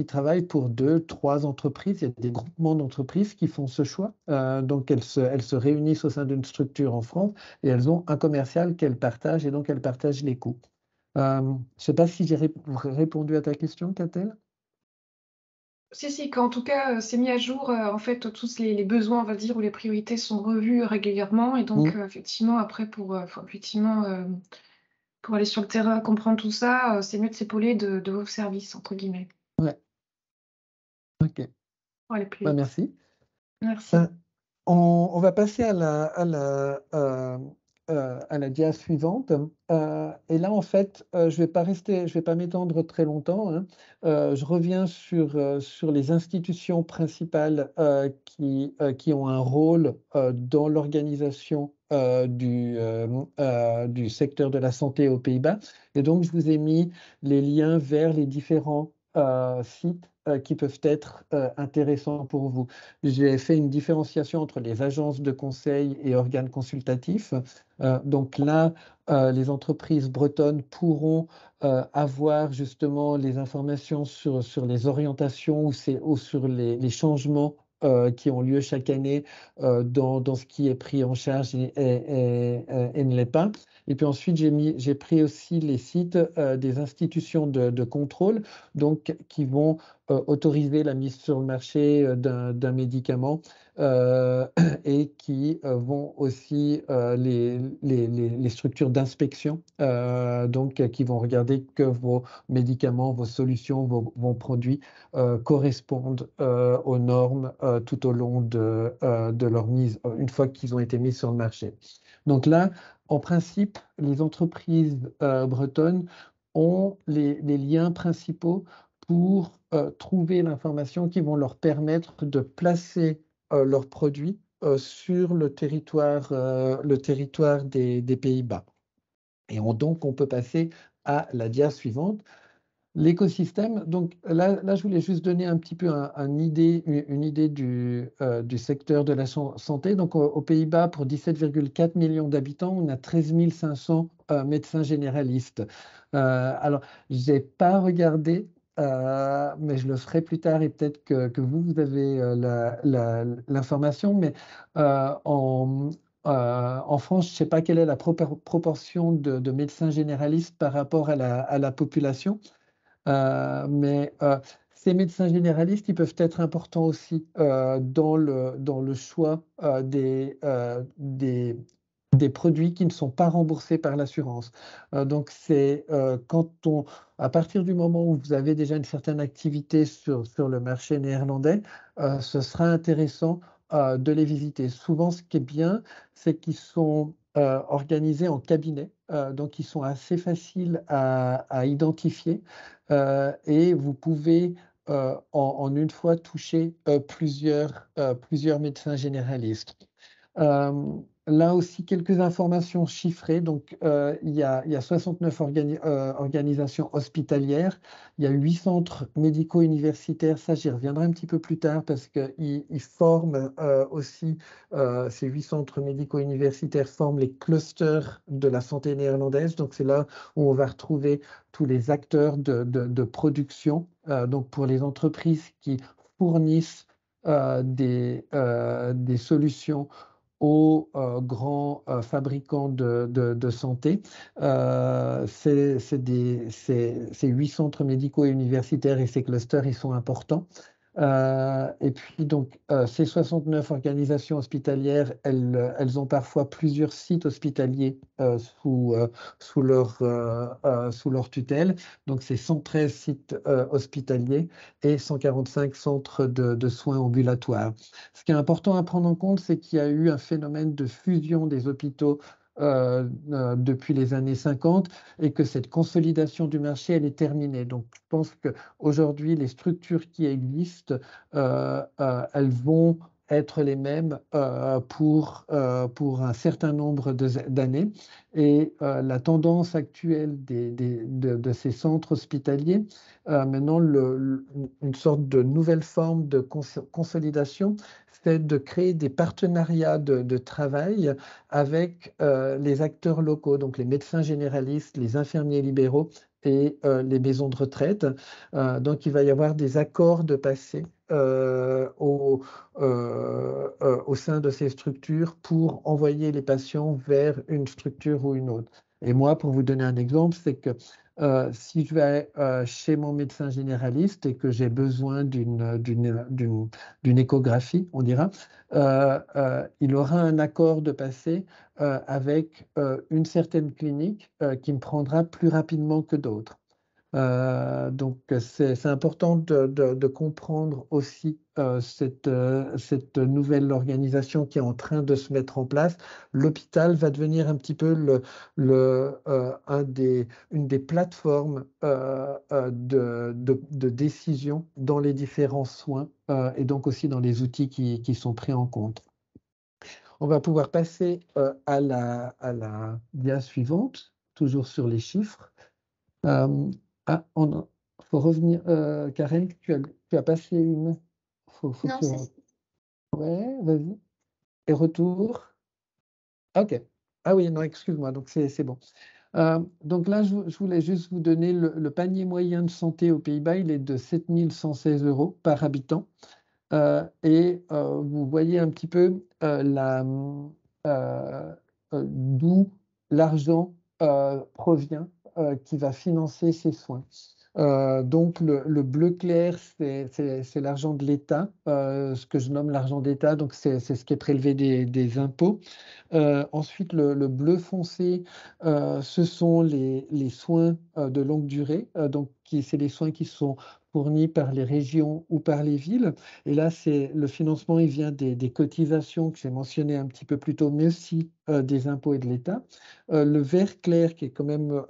travaille pour 2, 3 entreprises. Il y a des groupements d'entreprises qui font ce choix. Donc, elles se réunissent au sein d'une structure en France et elles ont un commercial qu'elles partagent et donc elles partagent les coûts. Je ne sais pas si j'ai répondu à ta question, Catel. Si, quand en tout cas c'est mis à jour, en fait, tous les besoins, on va dire, ou les priorités sont revus régulièrement et donc Mm. effectivement après faut effectivement, pour aller sur le terrain, comprendre tout ça, c'est mieux de s'épauler de «vos services» entre guillemets, Ouais, ok. pour aller plus Bah, vite. merci. Merci. Euh, on va passer à la dia suivante. Et là, en fait, je vais pas m'étendre très longtemps, hein. Je reviens sur les institutions principales qui ont un rôle dans l'organisation du secteur de la santé aux Pays-Bas. Et donc, je vous ai mis les liens vers les différents sites qui peuvent être intéressants pour vous. J'ai fait une différenciation entre les agences de conseil et organes consultatifs. Donc là, les entreprises bretonnes pourront avoir justement les informations sur les orientations ou sur les changements qui ont lieu chaque année dans ce qui est pris en charge et ne l'est pas. Et puis ensuite, j'ai pris aussi les sites des institutions de contrôle, donc qui vont autoriser la mise sur le marché d'un médicament et qui vont aussi les structures d'inspection, donc qui vont regarder que vos médicaments, vos solutions, vos produits correspondent aux normes tout au long de leur mise, une fois qu'ils ont été mis sur le marché. Donc là, en principe, les entreprises bretonnes ont les liens principaux pour trouver l'information qui vont leur permettre de placer leurs produits sur le territoire des Pays-Bas. Et donc, on peut passer à la dia suivante. L'écosystème, donc là, je voulais juste donner un petit peu une idée du secteur de la santé. Donc, aux Pays-Bas, pour 17,4 millions d'habitants, on a 13 500 médecins généralistes. Alors, je n'ai pas regardé, mais je le ferai plus tard et peut-être que vous avez l'information. Mais en France, je ne sais pas quelle est la proportion de médecins généralistes par rapport à la population. Mais ces médecins généralistes, ils peuvent être importants aussi dans le choix des produits qui ne sont pas remboursés par l'assurance. Donc, c'est à partir du moment où vous avez déjà une certaine activité sur le marché néerlandais, ce sera intéressant de les visiter. Souvent, ce qui est bien, c'est qu'ils sont organisés en cabinet, donc ils sont assez faciles à identifier. Et vous pouvez en une fois toucher plusieurs médecins généralistes. Là aussi, quelques informations chiffrées. Donc, il y a 69 organisations hospitalières. Il y a 8 centres médicaux universitaires. Ça, j'y reviendrai un petit peu plus tard parce qu'ils forment aussi, ces 8 centres médicaux universitaires forment les clusters de la santé néerlandaise. Donc, c'est là où on va retrouver tous les acteurs de production. Donc, pour les entreprises qui fournissent des solutions aux grands fabricants de santé. Ces 8 centres médicaux et universitaires et ces clusters, ils sont importants. Et puis donc, ces 69 organisations hospitalières, elles ont parfois plusieurs sites hospitaliers sous leur tutelle. Donc, c'est 113 sites hospitaliers et 145 centres de soins ambulatoires. Ce qui est important à prendre en compte, c'est qu'il y a eu un phénomène de fusion des hôpitaux depuis les années 50 et que cette consolidation du marché, elle est terminée. Donc, je pense qu'aujourd'hui, les structures qui existent, elles vont être les mêmes pour un certain nombre d'années. Et la tendance actuelle de ces centres hospitaliers, maintenant, une sorte de nouvelle forme de consolidation, c'est de créer des partenariats de travail avec les acteurs locaux, donc les médecins généralistes, les infirmiers libéraux et les maisons de retraite. Donc, il va y avoir des accords de passé au sein de ces structures pour envoyer les patients vers une structure ou une autre. Et moi, pour vous donner un exemple, c'est que si je vais chez mon médecin généraliste et que j'ai besoin d'une échographie, on dira, il aura un accord de passé avec une certaine clinique qui me prendra plus rapidement que d'autres. Donc, c'est important de comprendre aussi cette nouvelle organisation qui est en train de se mettre en place. L'hôpital va devenir un petit peu une des plateformes de décision dans les différents soins et donc aussi dans les outils qui sont pris en compte. On va pouvoir passer à la dia suivante, toujours sur les chiffres. Faut revenir. Karen, tu as passé une. Faut que Non, tu. c'est Ouais, vas-y. Et retour. OK. Ah oui, non, excuse-moi, donc c'est bon. Donc là, je voulais juste vous donner le panier moyen de santé aux Pays-Bas, il est de 7 116 € par habitant. Et vous voyez un petit peu d'où l'argent provient qui va financer ces soins. Donc le bleu clair, c'est l'argent de l'État, ce que je nomme l'argent d'État, donc c'est ce qui est prélevé des impôts. Ensuite, le bleu foncé, ce sont les soins de longue durée, donc c'est les soins qui sont fournis par les régions ou par les villes. Et là, le financement, il vient des cotisations que j'ai mentionnées un petit peu plus tôt, mais aussi des impôts et de l'État. Le vert clair, qui est quand même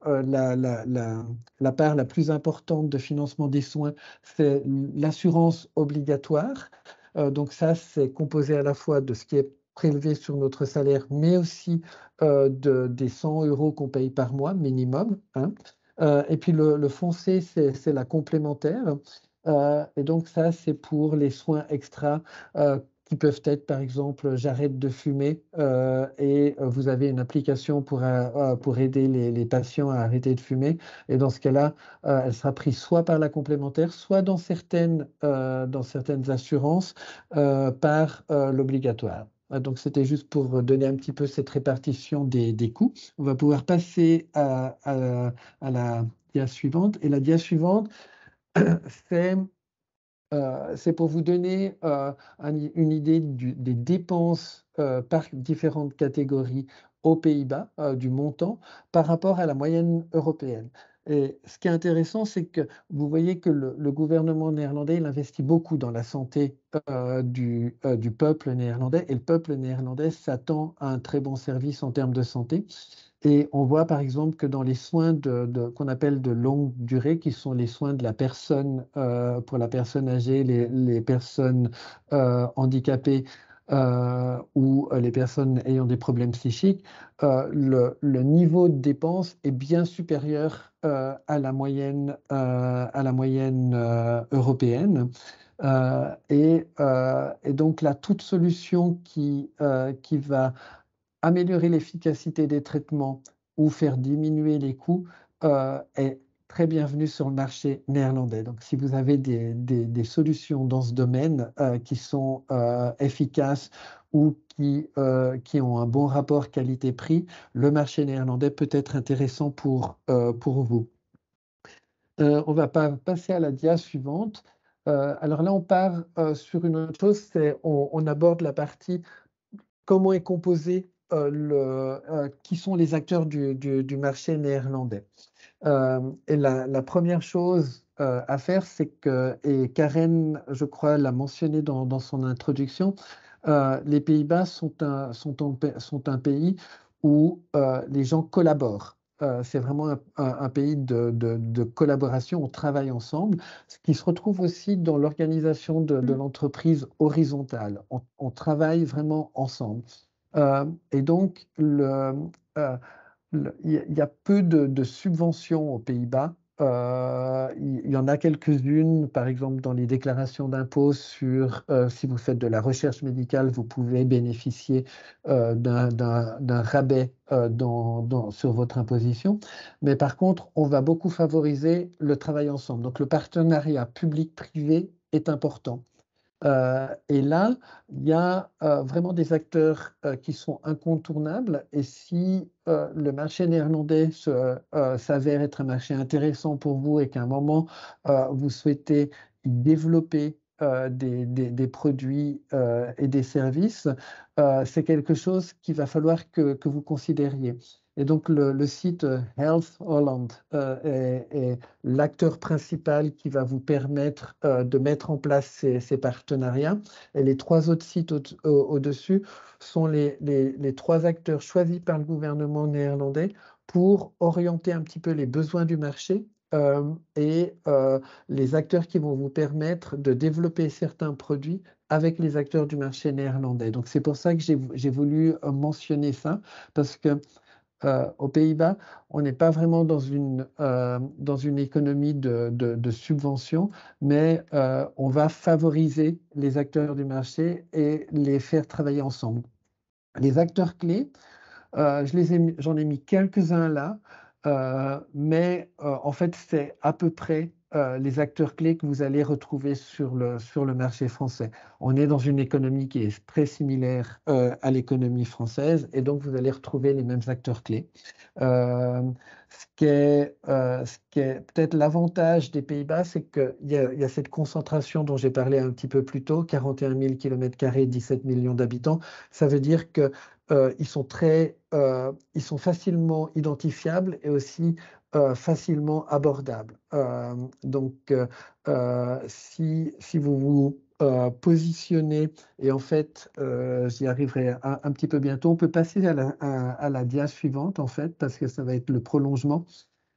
la part la plus importante de financement des soins, c'est l'assurance obligatoire. Donc ça, c'est composé à la fois de ce qui est prélevé sur notre salaire, mais aussi des 100 € qu'on paye par mois minimum, hein. Et puis le foncé, c'est la complémentaire. Et donc ça, c'est pour les soins extra qui peuvent être, par exemple, j'arrête de fumer et vous avez une application pour aider les patients à arrêter de fumer. Et dans ce cas-là, elle sera prise soit par la complémentaire, soit dans certaines assurances par l'obligatoire. Donc, c'était juste pour donner un petit peu cette répartition des coûts. On va pouvoir passer à la dia suivante. Et la dia suivante, c'est pour vous donner une idée des dépenses par différentes catégories aux Pays-Bas, du montant, par rapport à la moyenne européenne. Et ce qui est intéressant, c'est que vous voyez que le gouvernement néerlandais, il investit beaucoup dans la santé du peuple néerlandais, et le peuple néerlandais s'attend à un très bon service en termes de santé. Et on voit par exemple que dans les soins qu'on appelle de longue durée, qui sont les soins de la personne, pour la personne âgée, les personnes handicapées ou les personnes ayant des problèmes psychiques, le niveau de dépense est bien supérieur à la moyenne européenne. Et donc là, toute solution qui va améliorer l'efficacité des traitements ou faire diminuer les coûts est très bienvenue sur le marché néerlandais. Donc, si vous avez des solutions dans ce domaine qui sont efficaces ou qui ont un bon rapport qualité-prix, le marché néerlandais peut être intéressant pour vous. On va passer à la dia suivante. Alors là, on part sur une autre chose, on aborde la partie comment est composé qui sont les acteurs du marché néerlandais. Et la première chose à faire, c'est que, et Karen, je crois, l'a mentionné dans son introduction, les Pays-Bas sont un pays où les gens collaborent. C'est vraiment un pays de collaboration, on travaille ensemble, ce qui se retrouve aussi dans l'organisation de l'entreprise horizontale. On travaille vraiment ensemble. Et donc, il y a peu de subventions aux Pays-Bas. Il y en a quelques-unes, par exemple dans les déclarations d'impôts sur si vous faites de la recherche médicale, vous pouvez bénéficier d'un rabais sur votre imposition. Mais par contre, on va beaucoup favoriser le travail ensemble. Donc le partenariat public-privé est important. Et là, il y a vraiment des acteurs qui sont incontournables. Et si le marché néerlandais s'avère être un marché intéressant pour vous et qu'à un moment, vous souhaitez y développer des produits et des services, c'est quelque chose qu'il va falloir que vous considériez. Et donc, le site Health Holland est l'acteur principal qui va vous permettre de mettre en place ces partenariats. Et les 3 autres sites au-dessus sont les 3 acteurs choisis par le gouvernement néerlandais pour orienter un petit peu les besoins du marché et les acteurs qui vont vous permettre de développer certains produits avec les acteurs du marché néerlandais. Donc, c'est pour ça que j'ai voulu mentionner ça, parce que aux Pays-Bas, on n'est pas vraiment dans une économie de subvention, mais on va favoriser les acteurs du marché et les faire travailler ensemble. Les acteurs clés, j'en ai mis quelques-uns là, mais en fait, c'est à peu près les acteurs clés que vous allez retrouver sur le marché français. On est dans une économie qui est très similaire à l'économie française, et donc vous allez retrouver les mêmes acteurs clés. Ce qui est peut-être l'avantage des Pays-Bas, c'est qu'il y a cette concentration dont j'ai parlé un petit peu plus tôt, 41 000 km², 17 millions d'habitants. Ça veut dire que ils sont facilement identifiables et aussi facilement abordables. Donc, si vous vous positionnez, et en fait, j'y arriverai un petit peu bientôt, on peut passer à la dia suivante, en fait, parce que ça va être le prolongement.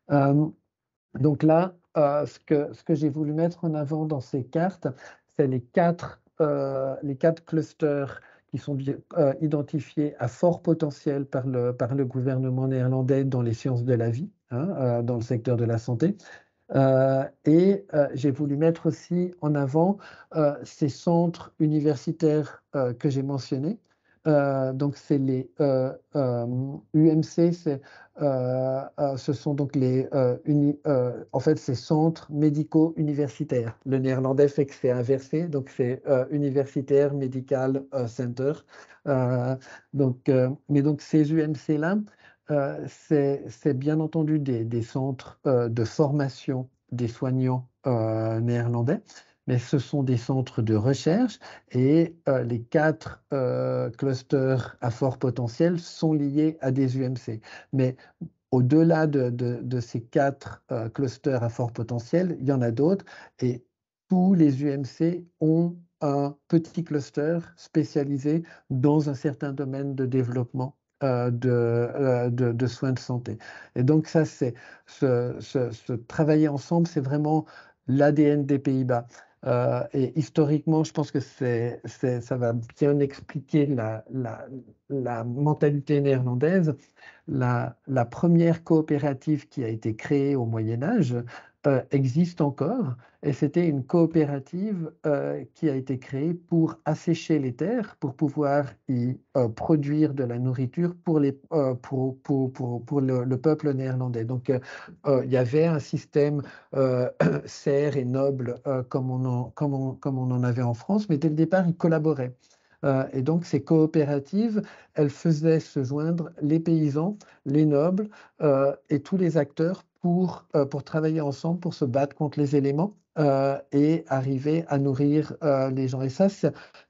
Donc là, ce que j'ai voulu mettre en avant dans ces cartes, c'est les quatre clusters qui sont identifiés à fort potentiel par le gouvernement néerlandais dans les sciences de la vie, hein, dans le secteur de la santé. Et j'ai voulu mettre aussi en avant ces centres universitaires que j'ai mentionnés. Donc, c'est les UMC, ce sont donc en fait, ces centres médicaux universitaires. Le néerlandais fait que c'est inversé, donc c'est Universitaire Medical Center. Mais donc, ces UMC-là, c'est bien entendu des centres de formation des soignants néerlandais, mais ce sont des centres de recherche, et les 4 clusters à fort potentiel sont liés à des UMC. Mais au-delà de ces 4 clusters à fort potentiel, il y en a d'autres, et tous les UMC ont un petit cluster spécialisé dans un certain domaine de développement de soins de santé. Et donc ça, c'est ce travailler ensemble, c'est vraiment l'ADN des Pays-Bas. Et historiquement, je pense que ça va bien expliquer la mentalité néerlandaise. La première coopérative qui a été créée au Moyen Âge existe encore, et c'était une coopérative qui a été créée pour assécher les terres, pour pouvoir y produire de la nourriture pour le peuple néerlandais. Donc, il y avait un système serf et noble comme on en avait en France, mais dès le départ, ils collaboraient. Et donc, ces coopératives, elles faisaient se joindre les paysans, les nobles et tous les acteurs pour travailler ensemble, pour se battre contre les éléments et arriver à nourrir les gens. Et ça,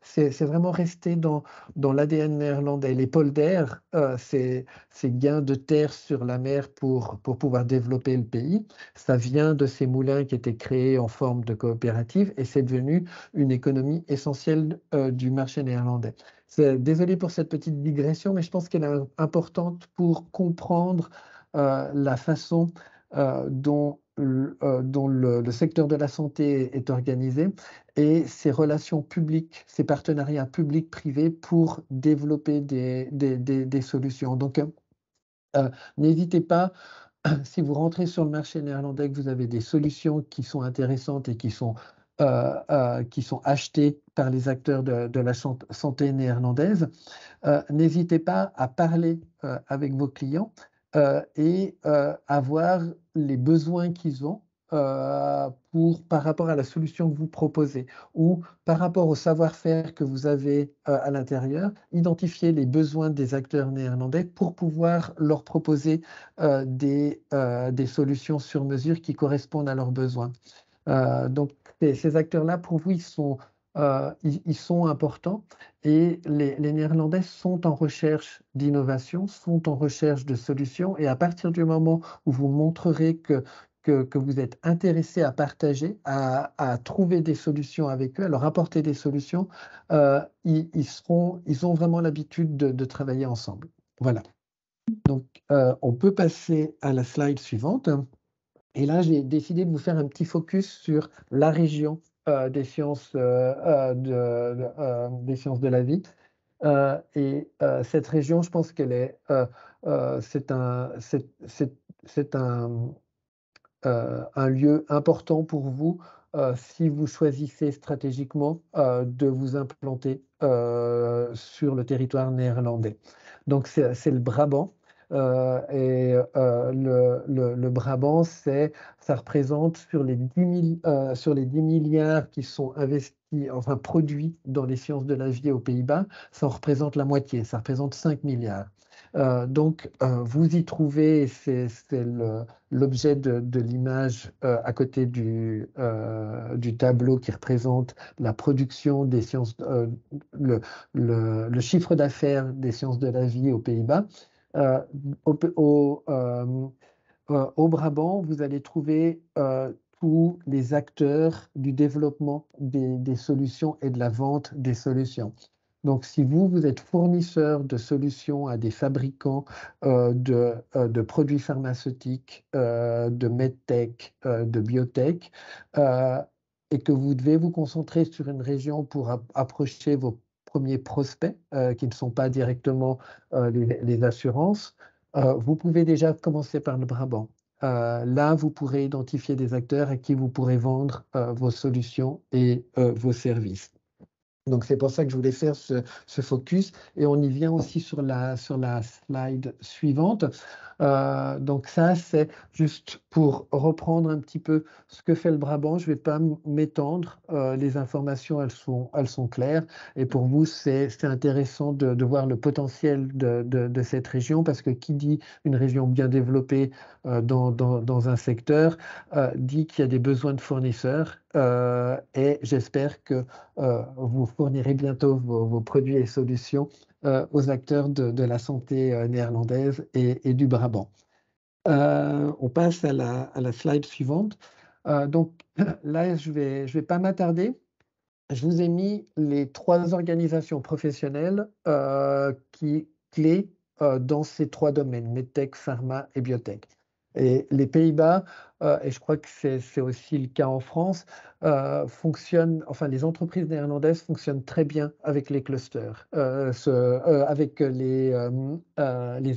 c'est vraiment resté dans l'ADN néerlandais. Les polders, ces gains de terre sur la mer pour pouvoir développer le pays, ça vient de ces moulins qui étaient créés en forme de coopérative, et c'est devenu une économie essentielle du marché néerlandais. Désolé pour cette petite digression, mais je pense qu'elle est importante pour comprendre la façon dont le secteur de la santé est organisé, et ses relations publiques, ses partenariats publics-privés pour développer des solutions. Donc, n'hésitez pas, si vous rentrez sur le marché néerlandais, que vous avez des solutions qui sont intéressantes et qui sont achetées par les acteurs de la santé néerlandaise, n'hésitez pas à parler avec vos clients et à voir les besoins qu'ils ont par rapport à la solution que vous proposez, ou par rapport au savoir-faire que vous avez à l'intérieur, identifier les besoins des acteurs néerlandais pour pouvoir leur proposer des solutions sur mesure qui correspondent à leurs besoins. Donc, ces acteurs-là, pour vous, ils sont ils sont importants et les Néerlandais sont en recherche d'innovation, sont en recherche de solutions et à partir du moment où vous montrerez que vous êtes intéressé à partager, à trouver des solutions avec eux, à leur apporter des solutions, ils ont vraiment l'habitude de travailler ensemble. Voilà. Donc, on peut passer à la slide suivante. Et là, j'ai décidé de vous faire un petit focus sur la région des sciences, des sciences de la vie. Cette région, je pense qu'elle est, c'est un lieu important pour vous si vous choisissez stratégiquement de vous implanter sur le territoire néerlandais. Donc, c'est le Brabant. Le Brabant, ça représente sur les 10 milliards qui sont investis, enfin produits dans les sciences de la vie aux Pays-Bas, ça en représente la moitié, ça représente 5 milliards. Donc, vous y trouvez, c'est l'objet de l'image à côté du tableau qui représente la production des sciences, le chiffre d'affaires des sciences de la vie aux Pays-Bas. Euh, au Brabant, vous allez trouver tous les acteurs du développement des solutions et de la vente des solutions. Donc, si vous êtes fournisseur de solutions à des fabricants de produits pharmaceutiques, de medtech, de biotech, et que vous devez vous concentrer sur une région pour approcher vos premiers prospects, qui ne sont pas directement les assurances, vous pouvez déjà commencer par le Brabant. Là, vous pourrez identifier des acteurs à qui vous pourrez vendre vos solutions et vos services. Donc, c'est pour ça que je voulais faire ce focus. Et on y vient aussi sur la slide suivante. Donc, ça, c'est juste pour reprendre un petit peu ce que fait le Brabant. Je ne vais pas m'étendre. Les informations, elles sont claires. Et pour vous, c'est intéressant de voir le potentiel de cette région parce que qui dit une région bien développée dans un secteur dit qu'il y a des besoins de fournisseurs. Et j'espère que vous fournirez bientôt vos produits et solutions aux acteurs de la santé néerlandaise et du Brabant. On passe à la slide suivante. Donc là, je vais pas m'attarder. Je vous ai mis les 3 organisations professionnelles clés dans ces 3 domaines, medtech, pharma et biotech. Et les Pays-Bas, et je crois que c'est aussi le cas en France, les entreprises néerlandaises fonctionnent très bien avec les clusters, avec les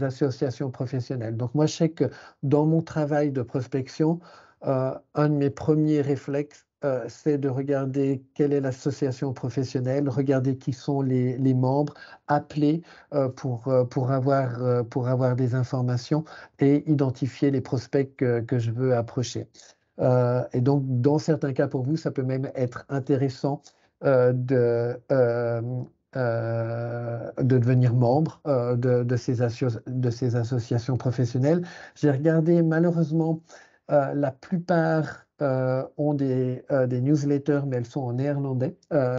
associations professionnelles. Donc moi, je sais que dans mon travail de prospection, un de mes premiers réflexes, c'est de regarder quelle est l'association professionnelle, regarder qui sont les membres, appeler pour avoir des informations et identifier les prospects que je veux approcher. Et donc, dans certains cas pour vous, ça peut même être intéressant de devenir membre de ces associations professionnelles. J'ai regardé, malheureusement, la plupart ont des newsletters, mais elles sont en néerlandais.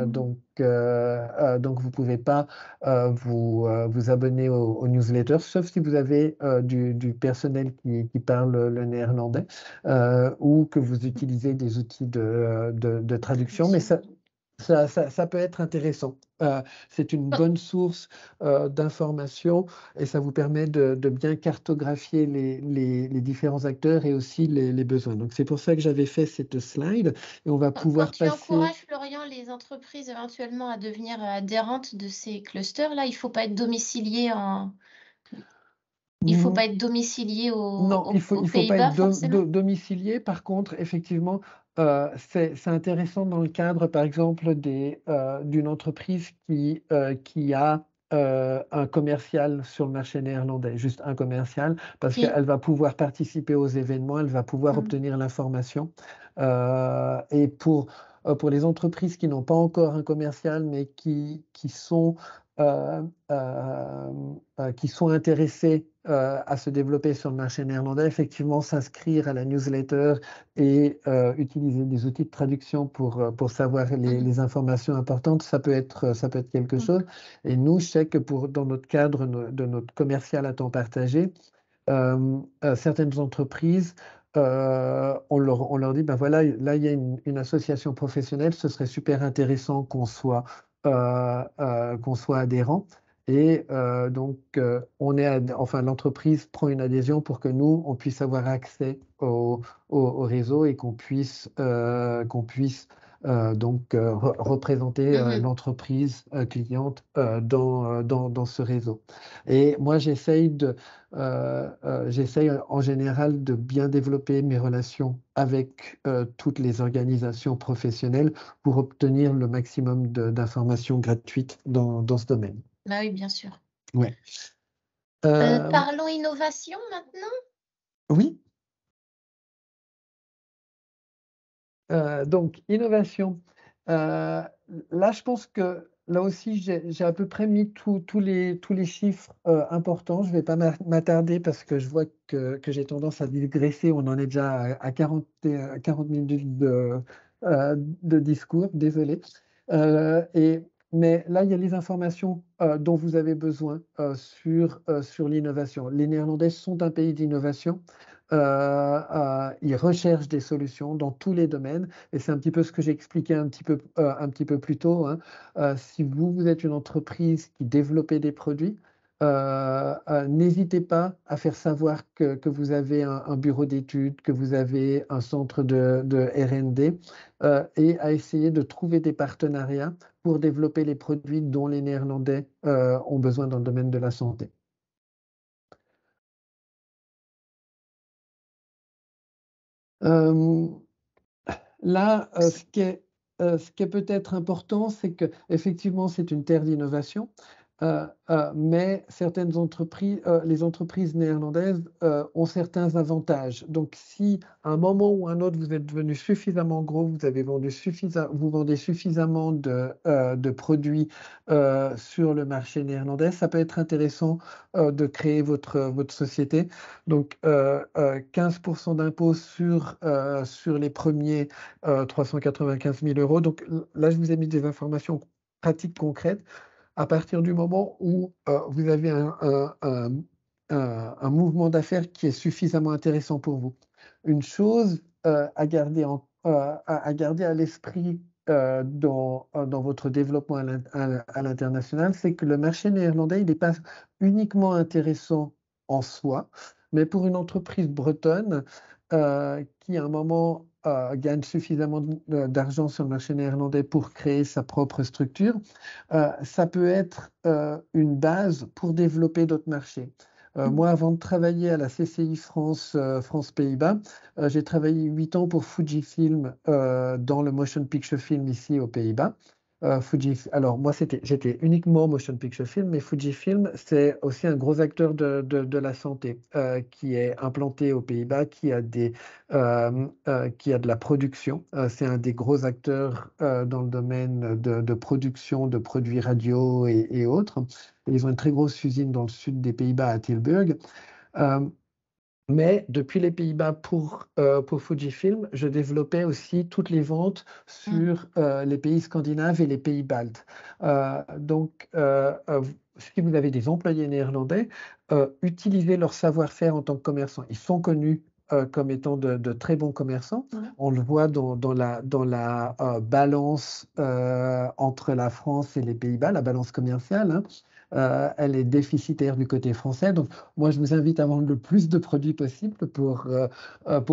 Donc, vous ne pouvez pas vous abonner aux newsletters, sauf si vous avez du personnel qui parle le néerlandais ou que vous utilisez des outils de traduction. Mais ça peut être intéressant. C'est une bonne source d'informations et ça vous permet de bien cartographier les différents acteurs et aussi les besoins. Donc, c'est pour ça que j'avais fait cette slide et on va pouvoir Quand tu passer… encourages, Florian, les entreprises éventuellement à devenir adhérentes de ces clusters-là, il ne faut pas être domicilié Non, il faut aux pas Pays-Bas, être forcément. domicilié. Par contre, effectivement, c'est intéressant dans le cadre, par exemple, d'une entreprise qui a un commercial sur le marché néerlandais, juste un commercial, parce Ok. qu'elle va pouvoir participer aux événements, elle va pouvoir Mm. obtenir l'information. Et pour les entreprises qui n'ont pas encore un commercial, mais qui sont qui sont intéressés à se développer sur le marché néerlandais, effectivement s'inscrire à la newsletter et utiliser des outils de traduction pour savoir les informations importantes, ça peut être quelque chose. Et nous, je sais que dans notre cadre de notre commercial à temps partagé, certaines entreprises, on leur dit, ben voilà, là, il y a une association professionnelle, ce serait super intéressant qu'on soit adhérent. Et donc, enfin, l'entreprise prend une adhésion pour que nous, on puisse avoir accès au réseau et qu'on puisse représenter l'entreprise cliente dans ce réseau. Et moi, j'essaye en général de bien développer mes relations avec toutes les organisations professionnelles pour obtenir le maximum d'informations gratuites dans ce domaine. Bah oui, bien sûr. Ouais. Parlons innovation maintenant. Oui. Donc, innovation. Là, je pense que là aussi, j'ai à peu près mis tous les chiffres importants. Je ne vais pas m'attarder parce que je vois que j'ai tendance à digresser. On en est déjà à 40 minutes de discours, désolé. Mais là, il y a les informations dont vous avez besoin sur l'innovation. Les Néerlandais sont un pays d'innovation. Ils recherchent des solutions dans tous les domaines et c'est un petit peu ce que j'ai expliqué un petit peu plus tôt, hein. Si vous êtes une entreprise qui développe des produits, n'hésitez pas à faire savoir que vous avez un bureau d'études, que vous avez un centre de R&D et à essayer de trouver des partenariats pour développer les produits dont les Néerlandais ont besoin dans le domaine de la santé. Là, ce qui est peut-être important, c'est qu'effectivement, c'est une terre d'innovation, mais certaines entreprises, les entreprises néerlandaises ont certains avantages. Donc, si à un moment ou un autre, vous êtes devenu suffisamment gros, vous vendez suffisamment de produits sur le marché néerlandais, ça peut être intéressant de créer votre société. Donc, 15% d'impôt sur les premiers 395 000 euros. Donc là, je vous ai mis des informations pratiques concrètes. À partir du moment où vous avez un mouvement d'affaires qui est suffisamment intéressant pour vous. Une chose à garder à l'esprit dans votre développement à l'international, c'est que le marché néerlandais, il n'est pas uniquement intéressant en soi, mais pour une entreprise bretonne qui, à un moment, gagne suffisamment d'argent sur le marché néerlandais pour créer sa propre structure, ça peut être une base pour développer d'autres marchés. Moi, avant de travailler à la CCI France-Pays-Bas, j'ai travaillé 8 ans pour Fujifilm dans le motion picture film ici aux Pays-Bas. Alors moi, j'étais uniquement motion picture film, mais Fujifilm, c'est aussi un gros acteur de la santé qui est implanté aux Pays-Bas, qui a de la production. C'est un des gros acteurs dans le domaine de production de produits radio et autres. Et ils ont une très grosse usine dans le sud des Pays-Bas à Tilburg. Mais depuis les Pays-Bas pour Fujifilm, je développais aussi toutes les ventes sur les pays scandinaves et les pays baltes. Donc, si vous avez des employés néerlandais, utilisez leur savoir-faire en tant que commerçants. Ils sont connus comme étant de très bons commerçants. On le voit dans la balance entre la France et les Pays-Bas, la balance commerciale, hein. Elle est déficitaire du côté français. Donc, moi, je vous invite à vendre le plus de produits possible pour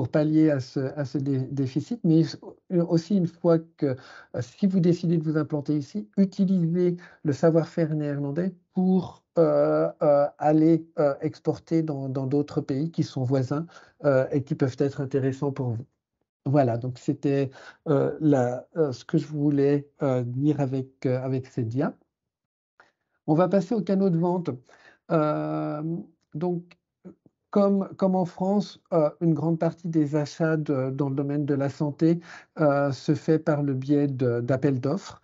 pallier à ce déficit. Mais aussi, une fois que si vous décidez de vous implanter ici, utilisez le savoir-faire néerlandais pour aller exporter dans d'autres pays qui sont voisins et qui peuvent être intéressants pour vous. Voilà, donc c'était ce que je voulais dire avec ces dias. On va passer au canaux de vente. Donc, comme en France, une grande partie des achats dans le domaine de la santé se fait par le biais d'appels d'offres.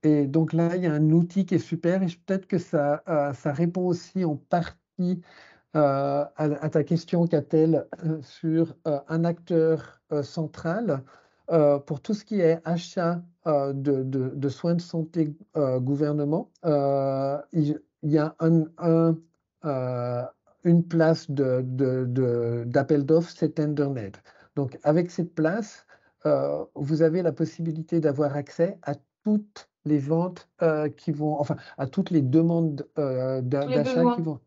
et donc là, il y a un outil qui est super et peut-être que ça répond aussi en partie à ta question, Catel, sur un acteur central pour tout ce qui est achat de soins de santé gouvernement. Il y a euh, une place d'appel d'offres, c'est TenderNet. Donc, avec cette place, vous avez la possibilité d'avoir accès à toutes les ventes qui vont, enfin, à toutes les demandes Tous les d'achat besoins.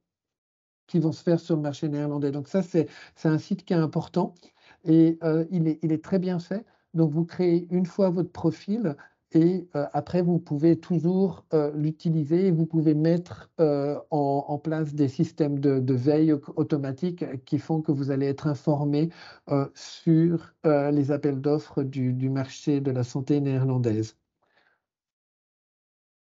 qui vont se faire sur le marché néerlandais. Donc ça, c'est un site qui est important et il est très bien fait. Donc vous créez une fois votre profil et après, vous pouvez toujours l'utiliser et vous pouvez mettre en place des systèmes de veille automatique qui font que vous allez être informé sur les appels d'offres du marché de la santé néerlandaise.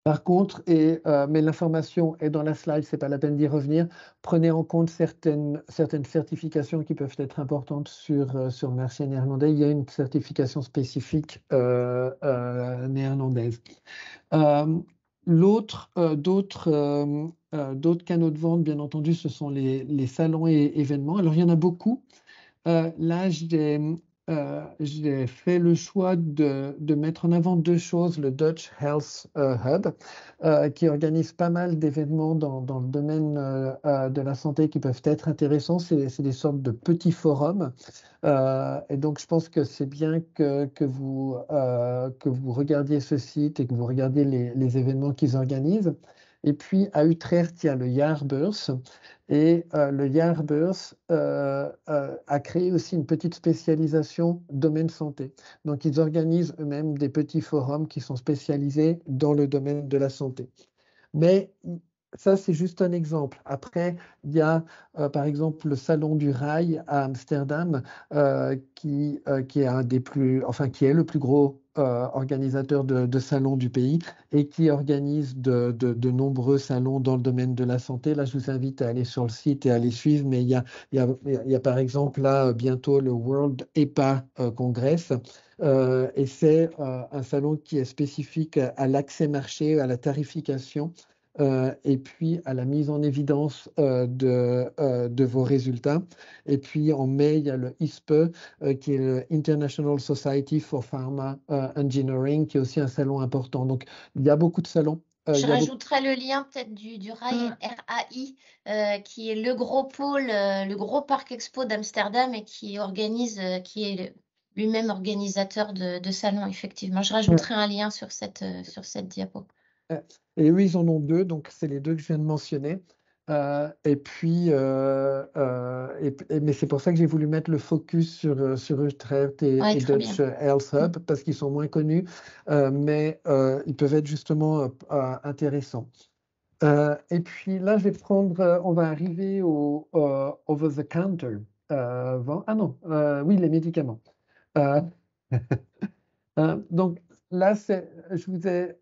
Par contre, mais l'information est dans la slide, c'est pas la peine d'y revenir. Prenez en compte certaines certifications qui peuvent être importantes sur le marché néerlandais. Il y a une certification spécifique néerlandaise. D'autres canaux de vente, bien entendu, ce sont les salons et événements. Alors, il y en a beaucoup. Là, j'ai fait le choix de mettre en avant deux choses. Le Dutch Health Hub, qui organise pas mal d'événements dans le domaine de la santé qui peuvent être intéressants. C'est des sortes de petits forums. Et donc, je pense que c'est bien que vous regardiez ce site et que vous regardiez les événements qu'ils organisent. Et puis, à Utrecht, il y a le Jaarbeurs. Et le Jaarbeurs a créé aussi une petite spécialisation domaine santé. Donc, ils organisent eux-mêmes des petits forums qui sont spécialisés dans le domaine de la santé. Mais ça, c'est juste un exemple. Après, il y a par exemple le Salon du Rail à Amsterdam, qui est un des plus, enfin, qui est le plus gros organisateur de salons du pays et qui organise de nombreux salons dans le domaine de la santé. Là, je vous invite à aller sur le site et à les suivre. Mais il y a par exemple là bientôt le World EPA Congress. Et c'est un salon qui est spécifique à l'accès marché, à la tarification et puis à la mise en évidence de vos résultats. Et puis en mai, il y a le ISPE, qui est le International Society for Pharma Engineering, qui est aussi un salon important. Donc, il y a beaucoup de salons. Je rajouterai le lien peut-être du RAI, qui est le gros pôle, le gros parc expo d'Amsterdam et qui organise, qui est lui-même organisateur de salons, effectivement. Je rajouterai un lien sur cette diapo. Et eux, ils en ont deux, donc c'est les deux que je viens de mentionner. Et puis, mais c'est pour ça que j'ai voulu mettre le focus sur Utrecht et Très Dutch bien. Health Hub, parce qu'ils sont moins connus, mais ils peuvent être justement intéressants. Et puis là, on va arriver au over-the-counter. Ah non, oui, les médicaments. Euh, donc là, je vous ai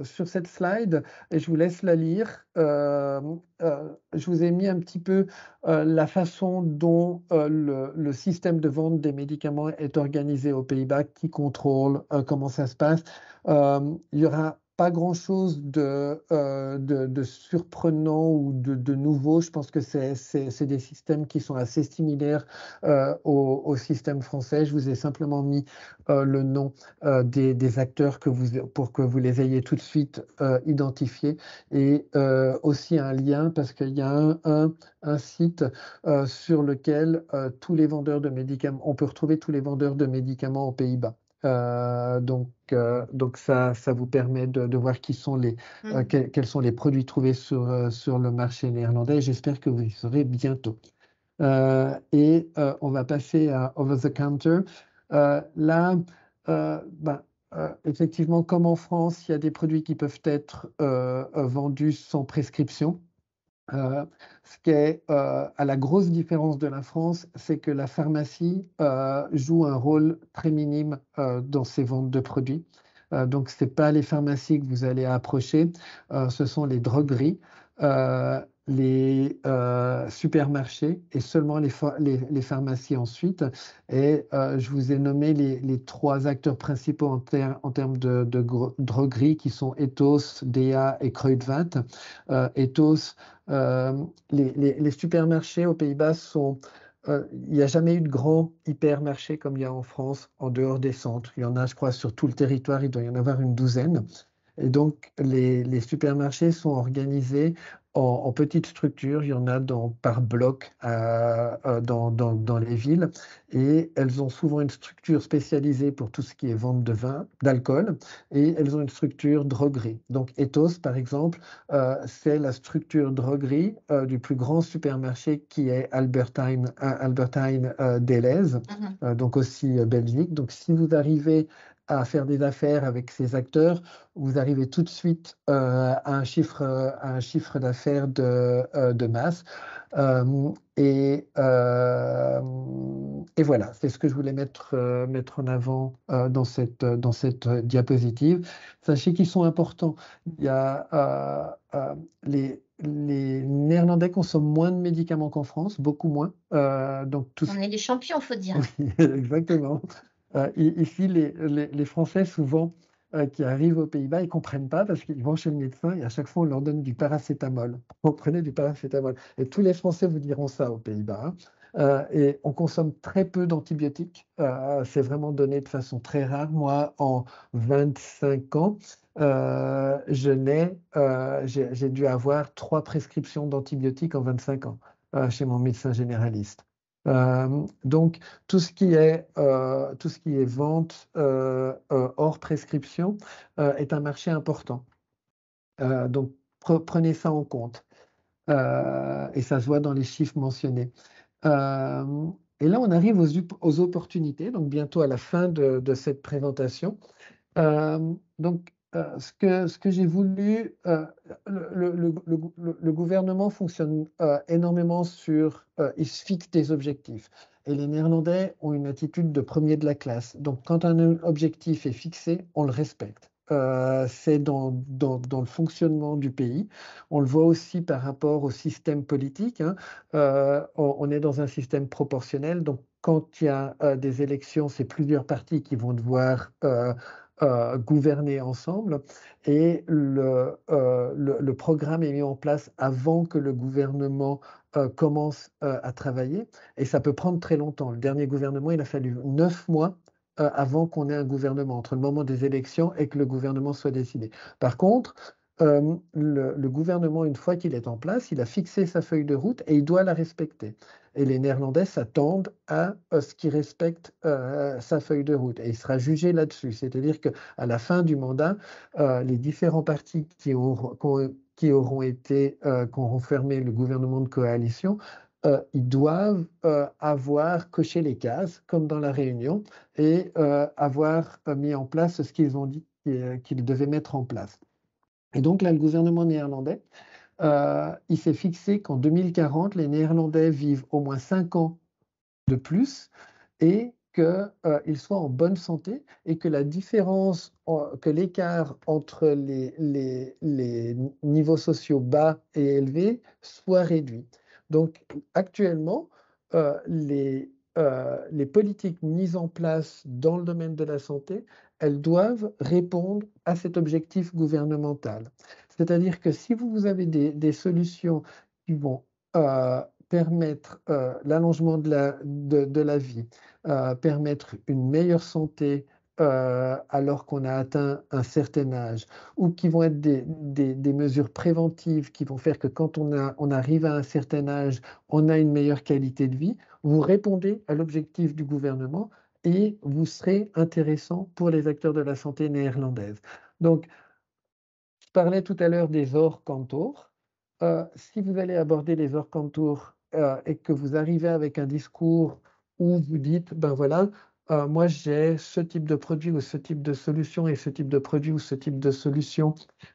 sur cette slide, et je vous laisse la lire, je vous ai mis un petit peu la façon dont le système de vente des médicaments est organisé aux Pays-Bas, qui contrôle comment ça se passe. Il n'y aura pas grand-chose de surprenant ou de nouveau. Je pense que c'est des systèmes qui sont assez similaires au système français. Je vous ai simplement mis le nom des acteurs pour que vous les ayez tout de suite identifiés, et aussi un lien parce qu'il y a un site sur lequel tous les vendeurs de médicaments, on peut retrouver tous les vendeurs de médicaments aux Pays-Bas. Donc ça vous permet de voir quels sont les produits trouvés sur le marché néerlandais. J'espère que vous y serez bientôt. Et on va passer à over the counter. Là, effectivement, comme en France, il y a des produits qui peuvent être vendus sans prescription. Ce qui est à la grosse différence de la France, c'est que la pharmacie joue un rôle très minime dans ces ventes de produits. Donc, ce n'est pas les pharmacies que vous allez approcher, ce sont les drogueries. les supermarchés et seulement les pharmacies ensuite. Et je vous ai nommé les trois acteurs principaux en termes de droguerie qui sont Ethos, Dea et Kruidvat. Ethos, les supermarchés aux Pays-Bas sont... il n'y a jamais eu de grand hypermarché comme il y a en France, en dehors des centres. Il y en a, je crois, sur tout le territoire, il doit y en avoir une douzaine. Et donc, les supermarchés sont organisés en petites structures. Il y en a par bloc dans les villes. Et elles ont souvent une structure spécialisée pour tout ce qui est vente de vin, d'alcool. Et elles ont une structure droguerie. Donc, Ethos, par exemple, c'est la structure droguerie du plus grand supermarché qui est Albertine Delhaize, donc aussi Belgique. Donc, si vous arrivez à faire des affaires avec ces acteurs, vous arrivez tout de suite à un chiffre d'affaires de masse. Et voilà, c'est ce que je voulais mettre en avant dans cette diapositive. Sachez qu'ils sont importants. Il y a, les Néerlandais consomment moins de médicaments qu'en France, beaucoup moins. Donc tout On est les champions, faut dire. Oui, exactement. Ici, les Français, souvent, qui arrivent aux Pays-Bas, ils ne comprennent pas parce qu'ils vont chez le médecin et à chaque fois, on leur donne du paracétamol. Vous prenez du paracétamol. Et tous les Français vous diront ça aux Pays-Bas, hein. Et on consomme très peu d'antibiotiques. C'est vraiment donné de façon très rare. Moi, en 25 ans, j'ai dû avoir 3 prescriptions d'antibiotiques en 25 ans chez mon médecin généraliste. Donc, tout ce qui est vente hors prescription est un marché important. Donc, prenez ça en compte. Et ça se voit dans les chiffres mentionnés. Et là, on arrive aux opportunités, donc bientôt à la fin de cette présentation. Donc, ce que j'ai voulu, le gouvernement fonctionne énormément il se fixe des objectifs. Et les Néerlandais ont une attitude de premier de la classe. Donc, quand un objectif est fixé, on le respecte. C'est dans le fonctionnement du pays. On le voit aussi par rapport au système politique, hein. On est dans un système proportionnel. Donc, quand il y a des élections, c'est plusieurs partis qui vont devoir gouverner ensemble et le programme est mis en place avant que le gouvernement commence à travailler et ça peut prendre très longtemps. Le dernier gouvernement, il a fallu 9 mois avant qu'on ait un gouvernement, entre le moment des élections et que le gouvernement soit décidé. Par contre, le gouvernement, une fois qu'il est en place, il a fixé sa feuille de route et il doit la respecter. Et les Néerlandais s'attendent à ce qu'il respecte sa feuille de route. Et il sera jugé là-dessus. C'est-à-dire qu'à la fin du mandat, les différents partis qui auront fermé le gouvernement de coalition, ils doivent avoir coché les cases, comme dans la Réunion, et avoir mis en place ce qu'ils ont dit qu'ils devaient mettre en place. Et donc là, le gouvernement néerlandais, il s'est fixé qu'en 2040, les Néerlandais vivent au moins 5 ans de plus et qu'ils soient en bonne santé et que la différence, que l'écart entre les niveaux sociaux bas et élevés soit réduit. Donc actuellement, les politiques mises en place dans le domaine de la santé, elles doivent répondre à cet objectif gouvernemental. C'est-à-dire que si vous avez des solutions qui vont permettre l'allongement de la vie, permettre une meilleure santé alors qu'on a atteint un certain âge, ou qui vont être des mesures préventives qui vont faire que quand on arrive à un certain âge, on a une meilleure qualité de vie, vous répondez à l'objectif du gouvernement et vous serez intéressant pour les acteurs de la santé néerlandaise. Donc, je parlais tout à l'heure des OR-kantoor. Si vous allez aborder les OR-kantoor et que vous arrivez avec un discours où vous dites, ben voilà, moi j'ai ce type de produit ou ce type de solution et ce type de produit ou ce type de solution,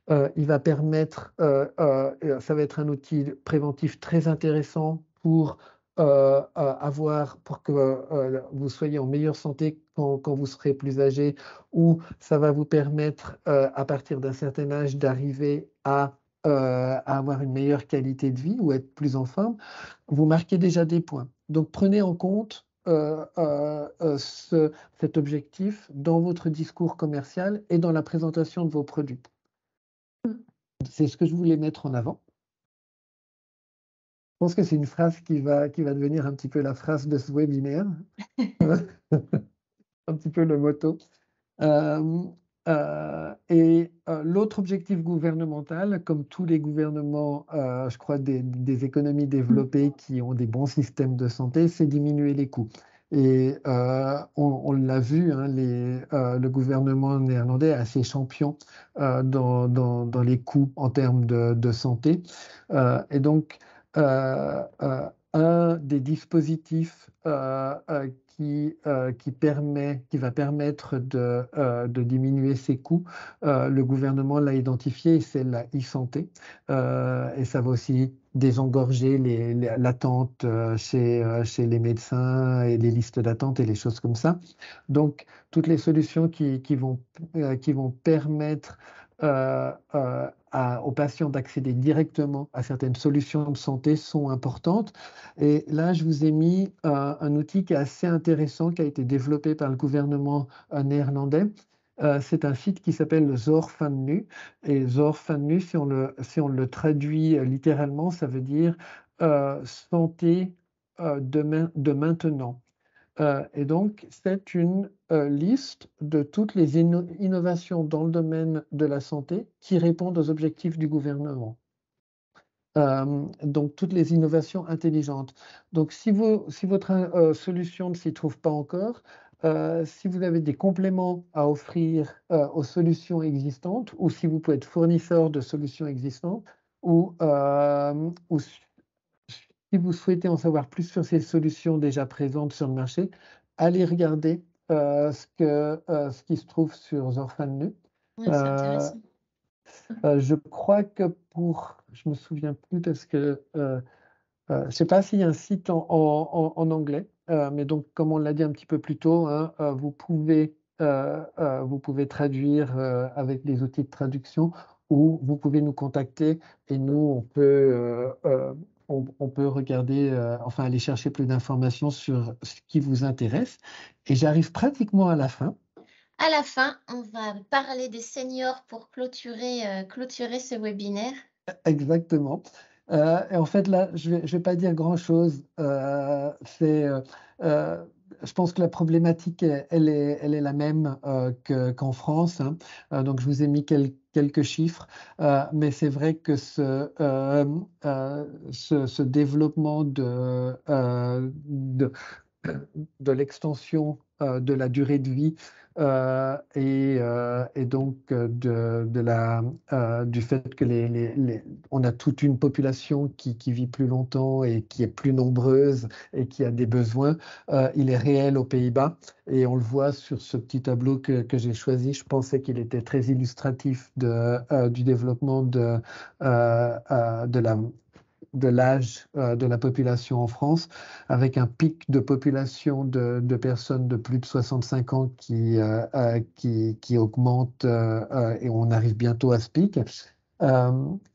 il va permettre, ça va être un outil préventif très intéressant pour pour que vous soyez en meilleure santé quand vous serez plus âgé, ou ça va vous permettre à partir d'un certain âge d'arriver à à avoir une meilleure qualité de vie ou être plus en forme, vous marquez déjà des points. Donc prenez en compte cet objectif dans votre discours commercial et dans la présentation de vos produits. C'est ce que je voulais mettre en avant. Je pense que c'est une phrase qui va devenir un petit peu la phrase de ce webinaire, un petit peu le motto. L'autre objectif gouvernemental, comme tous les gouvernements, je crois, des économies développées qui ont des bons systèmes de santé, c'est diminuer les coûts. Et on l'a vu, hein, le gouvernement néerlandais est assez champion dans les coûts en termes de santé. Et donc, un des dispositifs qui va permettre de diminuer ces coûts, le gouvernement l'a identifié, c'est la e-santé. Et ça va aussi désengorger l'attente chez les médecins et les listes d'attente et les choses comme ça. Donc, toutes les solutions qui vont permettre aux patients d'accéder directement à certaines solutions de santé sont importantes. Et là, je vous ai mis un outil qui est assez intéressant, qui a été développé par le gouvernement néerlandais. C'est un site qui s'appelle Zorg.nu. Et Zorg.nu, si on le traduit littéralement, ça veut dire santé de maintenant. Et donc, c'est une liste de toutes les innovations dans le domaine de la santé qui répondent aux objectifs du gouvernement. Donc, toutes les innovations intelligentes. Donc, si votre solution ne s'y trouve pas encore, si vous avez des compléments à offrir aux solutions existantes, ou si vous pouvez être fournisseur de solutions existantes, ou si vous souhaitez en savoir plus sur ces solutions déjà présentes sur le marché, allez regarder ce qui se trouve sur Zorg.nu. Oui, c'est intéressant. Je crois que je me souviens plus parce que je ne sais pas s'il y a un site en anglais, mais donc comme on l'a dit un petit peu plus tôt, hein, vous pouvez traduire avec des outils de traduction ou vous pouvez nous contacter et nous on peut regarder, enfin aller chercher plus d'informations sur ce qui vous intéresse. Et j'arrive pratiquement à la fin. À la fin, on va parler des seniors pour clôturer ce webinaire. Exactement. Et en fait, là, je vais pas dire grand-chose. Je pense que la problématique, elle est la même qu'en France, hein. Donc, je vous ai mis quelques chiffres, mais c'est vrai que ce développement de l'extension de la durée de vie et donc du fait que on a toute une population qui vit plus longtemps et qui est plus nombreuse et qui a des besoins, il est réel aux Pays-Bas et on le voit sur ce petit tableau que j'ai choisi. Je pensais qu'il était très illustratif du développement de l'âge de la population en France, avec un pic de population de personnes de plus de 65 ans qui augmente et on arrive bientôt à ce pic.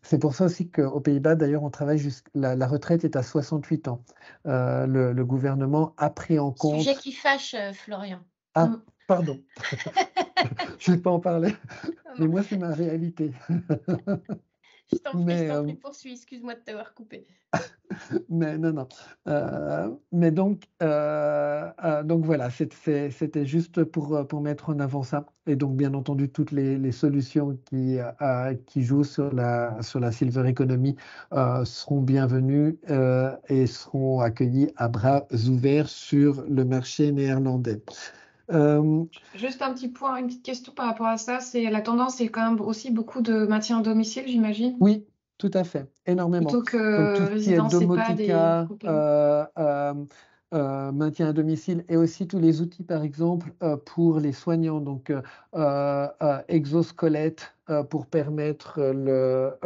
C'est pour ça aussi qu'aux Pays-Bas, d'ailleurs, on travaille la retraite est à 68 ans. Le gouvernement a pris en compte... Sujet qui fâche, Florian. Ah, pardon. Je ne vais pas en parler, mais moi, c'est ma réalité. Je t'en prie, poursuis, excuse-moi de t'avoir coupé. Mais non. Mais donc voilà, c'était juste pour mettre en avant ça. Et donc, bien entendu, toutes les solutions qui jouent sur la silver economy seront bienvenues et seront accueillies à bras ouverts sur le marché néerlandais. Juste un petit point, une petite question par rapport à ça, c'est la tendance, c'est quand même aussi beaucoup de maintien à domicile, j'imagine. Oui, tout à fait, énormément. Plutôt que Donc, tout ce qui est résidence EHPAD et domotica, compagnie. maintien à domicile et aussi tous les outils, par exemple, pour les soignants, donc exosquelette pour permettre le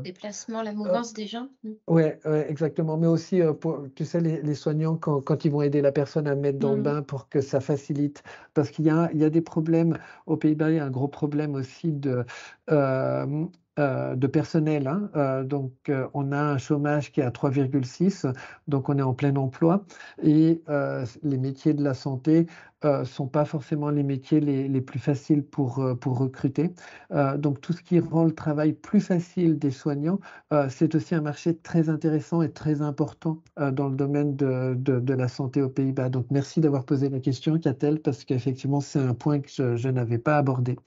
Déplacement, la mouvance des gens. Oui, exactement. Mais aussi, tu sais, les soignants, quand ils vont aider la personne à mettre dans le bain pour que ça facilite. Parce qu'il y a des problèmes. Aux Pays-Bas, il y a un gros problème aussi de personnel, hein. Donc, on a un chômage qui est à 3,6, donc on est en plein emploi. Et les métiers de la santé sont pas forcément les métiers les plus faciles pour recruter. Donc, tout ce qui rend le travail plus facile des soignants, c'est aussi un marché très intéressant et très important dans le domaine de la santé aux Pays-Bas. Donc, merci d'avoir posé la question, Catel, parce qu'effectivement, c'est un point que je n'avais pas abordé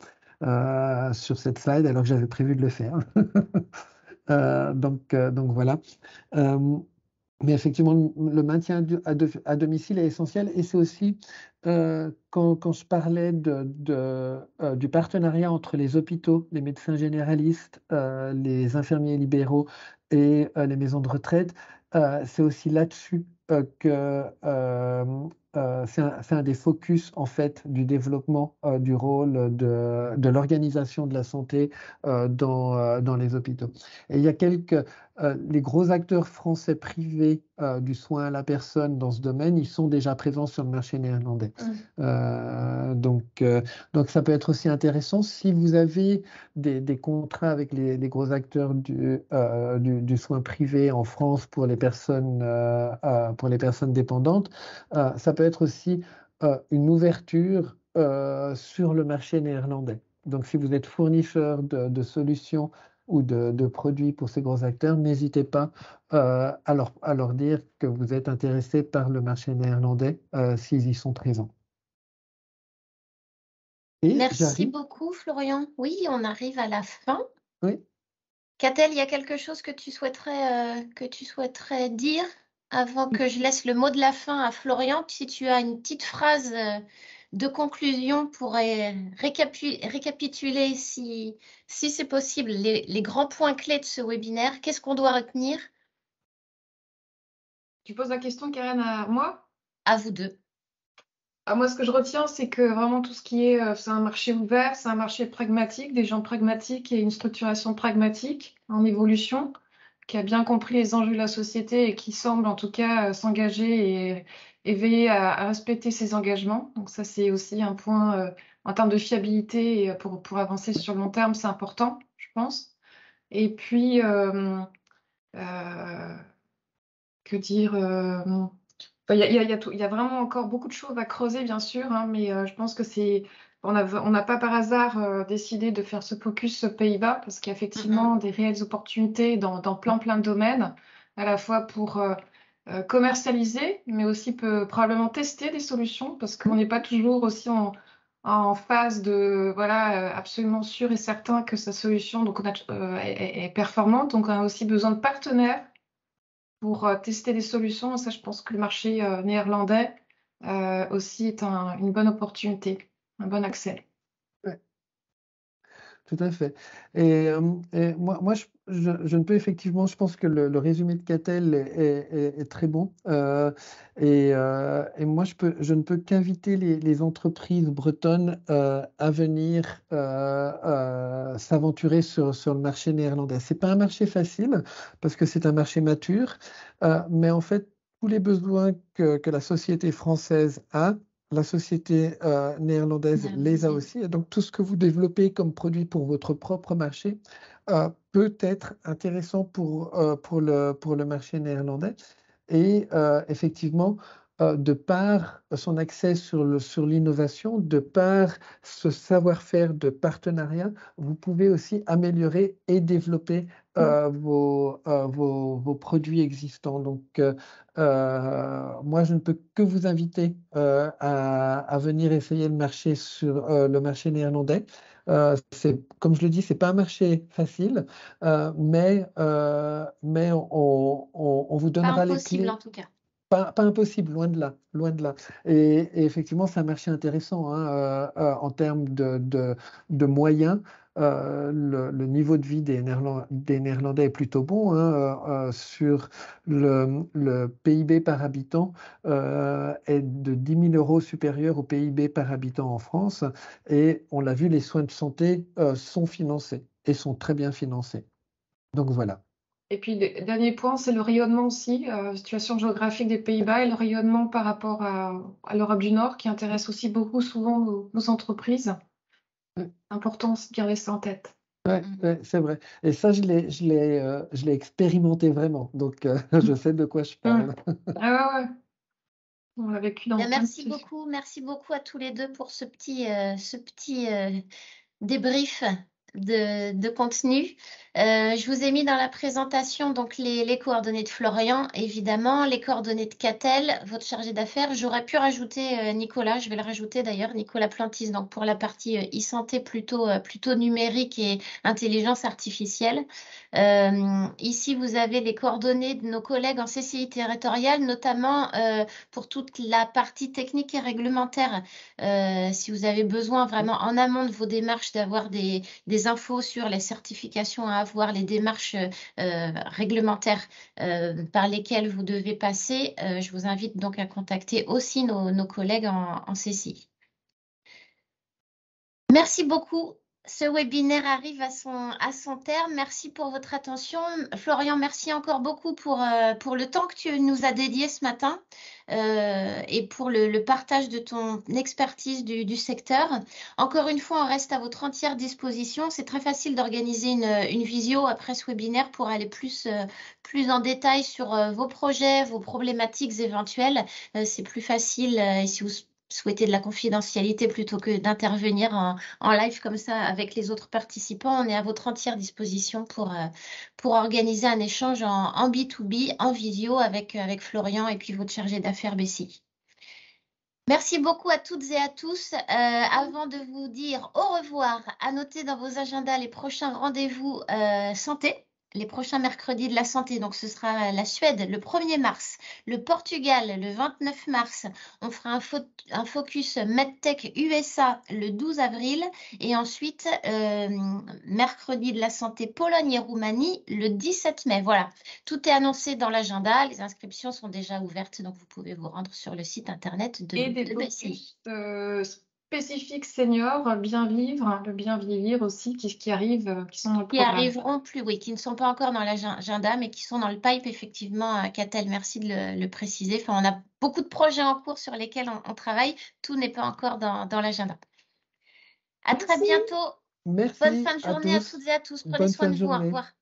sur cette slide, alors que j'avais prévu de le faire. Donc voilà. Euh, mais effectivement, le maintien à domicile est essentiel et c'est aussi, quand je parlais du partenariat entre les hôpitaux, les médecins généralistes, les infirmiers libéraux et les maisons de retraite, c'est aussi là-dessus que c'est un des focus en fait du développement du rôle de l'organisation de la santé dans les hôpitaux. Et il y a les gros acteurs français privés du soin à la personne dans ce domaine, ils sont déjà présents sur le marché néerlandais. Donc ça peut être aussi intéressant si vous avez des contrats avec les gros acteurs du soin privé en France pour les personnes dépendantes. Ça peut être aussi une ouverture sur le marché néerlandais. Donc si vous êtes fournisseur de solutions ou de produits pour ces gros acteurs, n'hésitez pas à leur dire que vous êtes intéressé par le marché néerlandais s'ils y sont présents. Et Merci j'arrive. beaucoup, Florian. Oui, on arrive à la fin. Oui. Catel, il y a quelque chose que tu souhaiterais dire avant que je laisse le mot de la fin à Florian? Si tu as une petite phrase de conclusion pour récapituler, si c'est possible, les grands points clés de ce webinaire, qu'est-ce qu'on doit retenir? Tu poses la question, Karen, à moi? À vous deux. Moi, ce que je retiens, c'est que vraiment tout ce qui est, c'est un marché ouvert, c'est un marché pragmatique, des gens pragmatiques et une structuration pragmatique en évolution, qui a bien compris les enjeux de la société et qui semble en tout cas s'engager et veiller à respecter ses engagements. Donc ça, c'est aussi un point en termes de fiabilité et pour avancer sur le long terme, c'est important, je pense. Et puis, que dire il y a vraiment encore beaucoup de choses à creuser, bien sûr, hein, mais je pense que on n'a pas par hasard décidé de faire ce focus Pays-Bas, parce qu'il y a effectivement des réelles opportunités dans plein de domaines, à la fois pour commercialiser, mais aussi probablement tester des solutions, parce qu'on n'est pas toujours aussi en phase de absolument sûr et certain que sa solution est performante. Donc on a aussi besoin de partenaires pour tester des solutions. Ça, je pense que le marché néerlandais aussi est une bonne opportunité, un bon accès. Ouais, tout à fait. Et moi je ne peux effectivement, je pense que le résumé de Catel est très bon. Et moi, je ne peux qu'inviter les entreprises bretonnes à venir s'aventurer sur le marché néerlandais. C'est pas un marché facile parce que c'est un marché mature, mais en fait, tous les besoins que la société française a, la société néerlandaise les a aussi. Et donc, tout ce que vous développez comme produit pour votre propre marché peut être intéressant pour le marché néerlandais. Et effectivement, de par son accès sur l'innovation, de par ce savoir-faire de partenariat, vous pouvez aussi améliorer et développer vos produits existants. Donc, moi, je ne peux que vous inviter à venir essayer le marché sur le marché néerlandais. Comme je le dis, c'est pas un marché facile, mais on vous Pas donnera les impossible clés. en tout cas. Pas impossible, loin de là, loin de là. Et effectivement, c'est un marché intéressant hein, en termes de moyens. Le niveau de vie des Néerlandais est plutôt bon hein, sur le PIB par habitant est de 10 000 € supérieur au PIB par habitant en France. Et on l'a vu, les soins de santé sont financés et sont très bien financés. Donc voilà. Et puis, le dernier point, c'est le rayonnement aussi, situation géographique des Pays-Bas et le rayonnement par rapport à l'Europe du Nord, qui intéresse aussi beaucoup souvent nos entreprises. Important de garder ça en tête. Ouais, ouais, c'est vrai. Et ça, je l'ai expérimenté vraiment. Donc, je sais de quoi je parle. Ah ouais, ouais. On l'a vécu dans Bien, plein de situations. merci beaucoup à tous les deux pour ce petit débrief de contenu. Je vous ai mis dans la présentation donc les coordonnées de Florian, évidemment, les coordonnées de Catel, votre chargé d'affaires. J'aurais pu rajouter Nicolas, je vais le rajouter d'ailleurs, Nicolas Plantis, donc pour la partie e-santé plutôt numérique et intelligence artificielle. Ici, vous avez les coordonnées de nos collègues en CCI territoriale, notamment pour toute la partie technique et réglementaire. Si vous avez besoin vraiment en amont de vos démarches d'avoir des infos sur les certifications à avoir, les démarches réglementaires par lesquelles vous devez passer, je vous invite donc à contacter aussi nos collègues en CCI. Merci beaucoup. Ce webinaire arrive à son terme. Merci pour votre attention. Florian, merci encore beaucoup pour le temps que tu nous as dédié ce matin et pour le partage de ton expertise du secteur. Encore une fois, on reste à votre entière disposition. C'est très facile d'organiser une visio après ce webinaire pour aller plus en détail sur vos projets, vos problématiques éventuelles. C'est plus facile et si vous souhaitez de la confidentialité plutôt que d'intervenir en live comme ça avec les autres participants, on est à votre entière disposition pour organiser un échange en B2B, en visio avec Florian et puis votre chargé d'affaires Bessie. Merci beaucoup à toutes et à tous. Avant de vous dire au revoir, à noter dans vos agendas les prochains rendez-vous santé. Les prochains mercredis de la santé, donc ce sera la Suède le 1er mars, le Portugal le 29 mars, on fera un focus MedTech USA le 12 avril et ensuite mercredi de la santé Pologne et Roumanie le 17 mai. Voilà, tout est annoncé dans l'agenda, les inscriptions sont déjà ouvertes, donc vous pouvez vous rendre sur le site internet de BCI. Spécifiques seniors, bien vivre, le bien vieillir aussi, qui arrivent, qui sont dans le Qui programme. arriveront plus, oui, qui ne sont pas encore dans l'agenda, mais qui sont dans le pipe, effectivement, Catel, merci de le préciser. Enfin, on a beaucoup de projets en cours sur lesquels on travaille. Tout n'est pas encore dans l'agenda. À très bientôt. Merci Bonne fin de à journée à tous. toutes et à tous. Prenez Bonne soin fin de de vous. Au journée. revoir.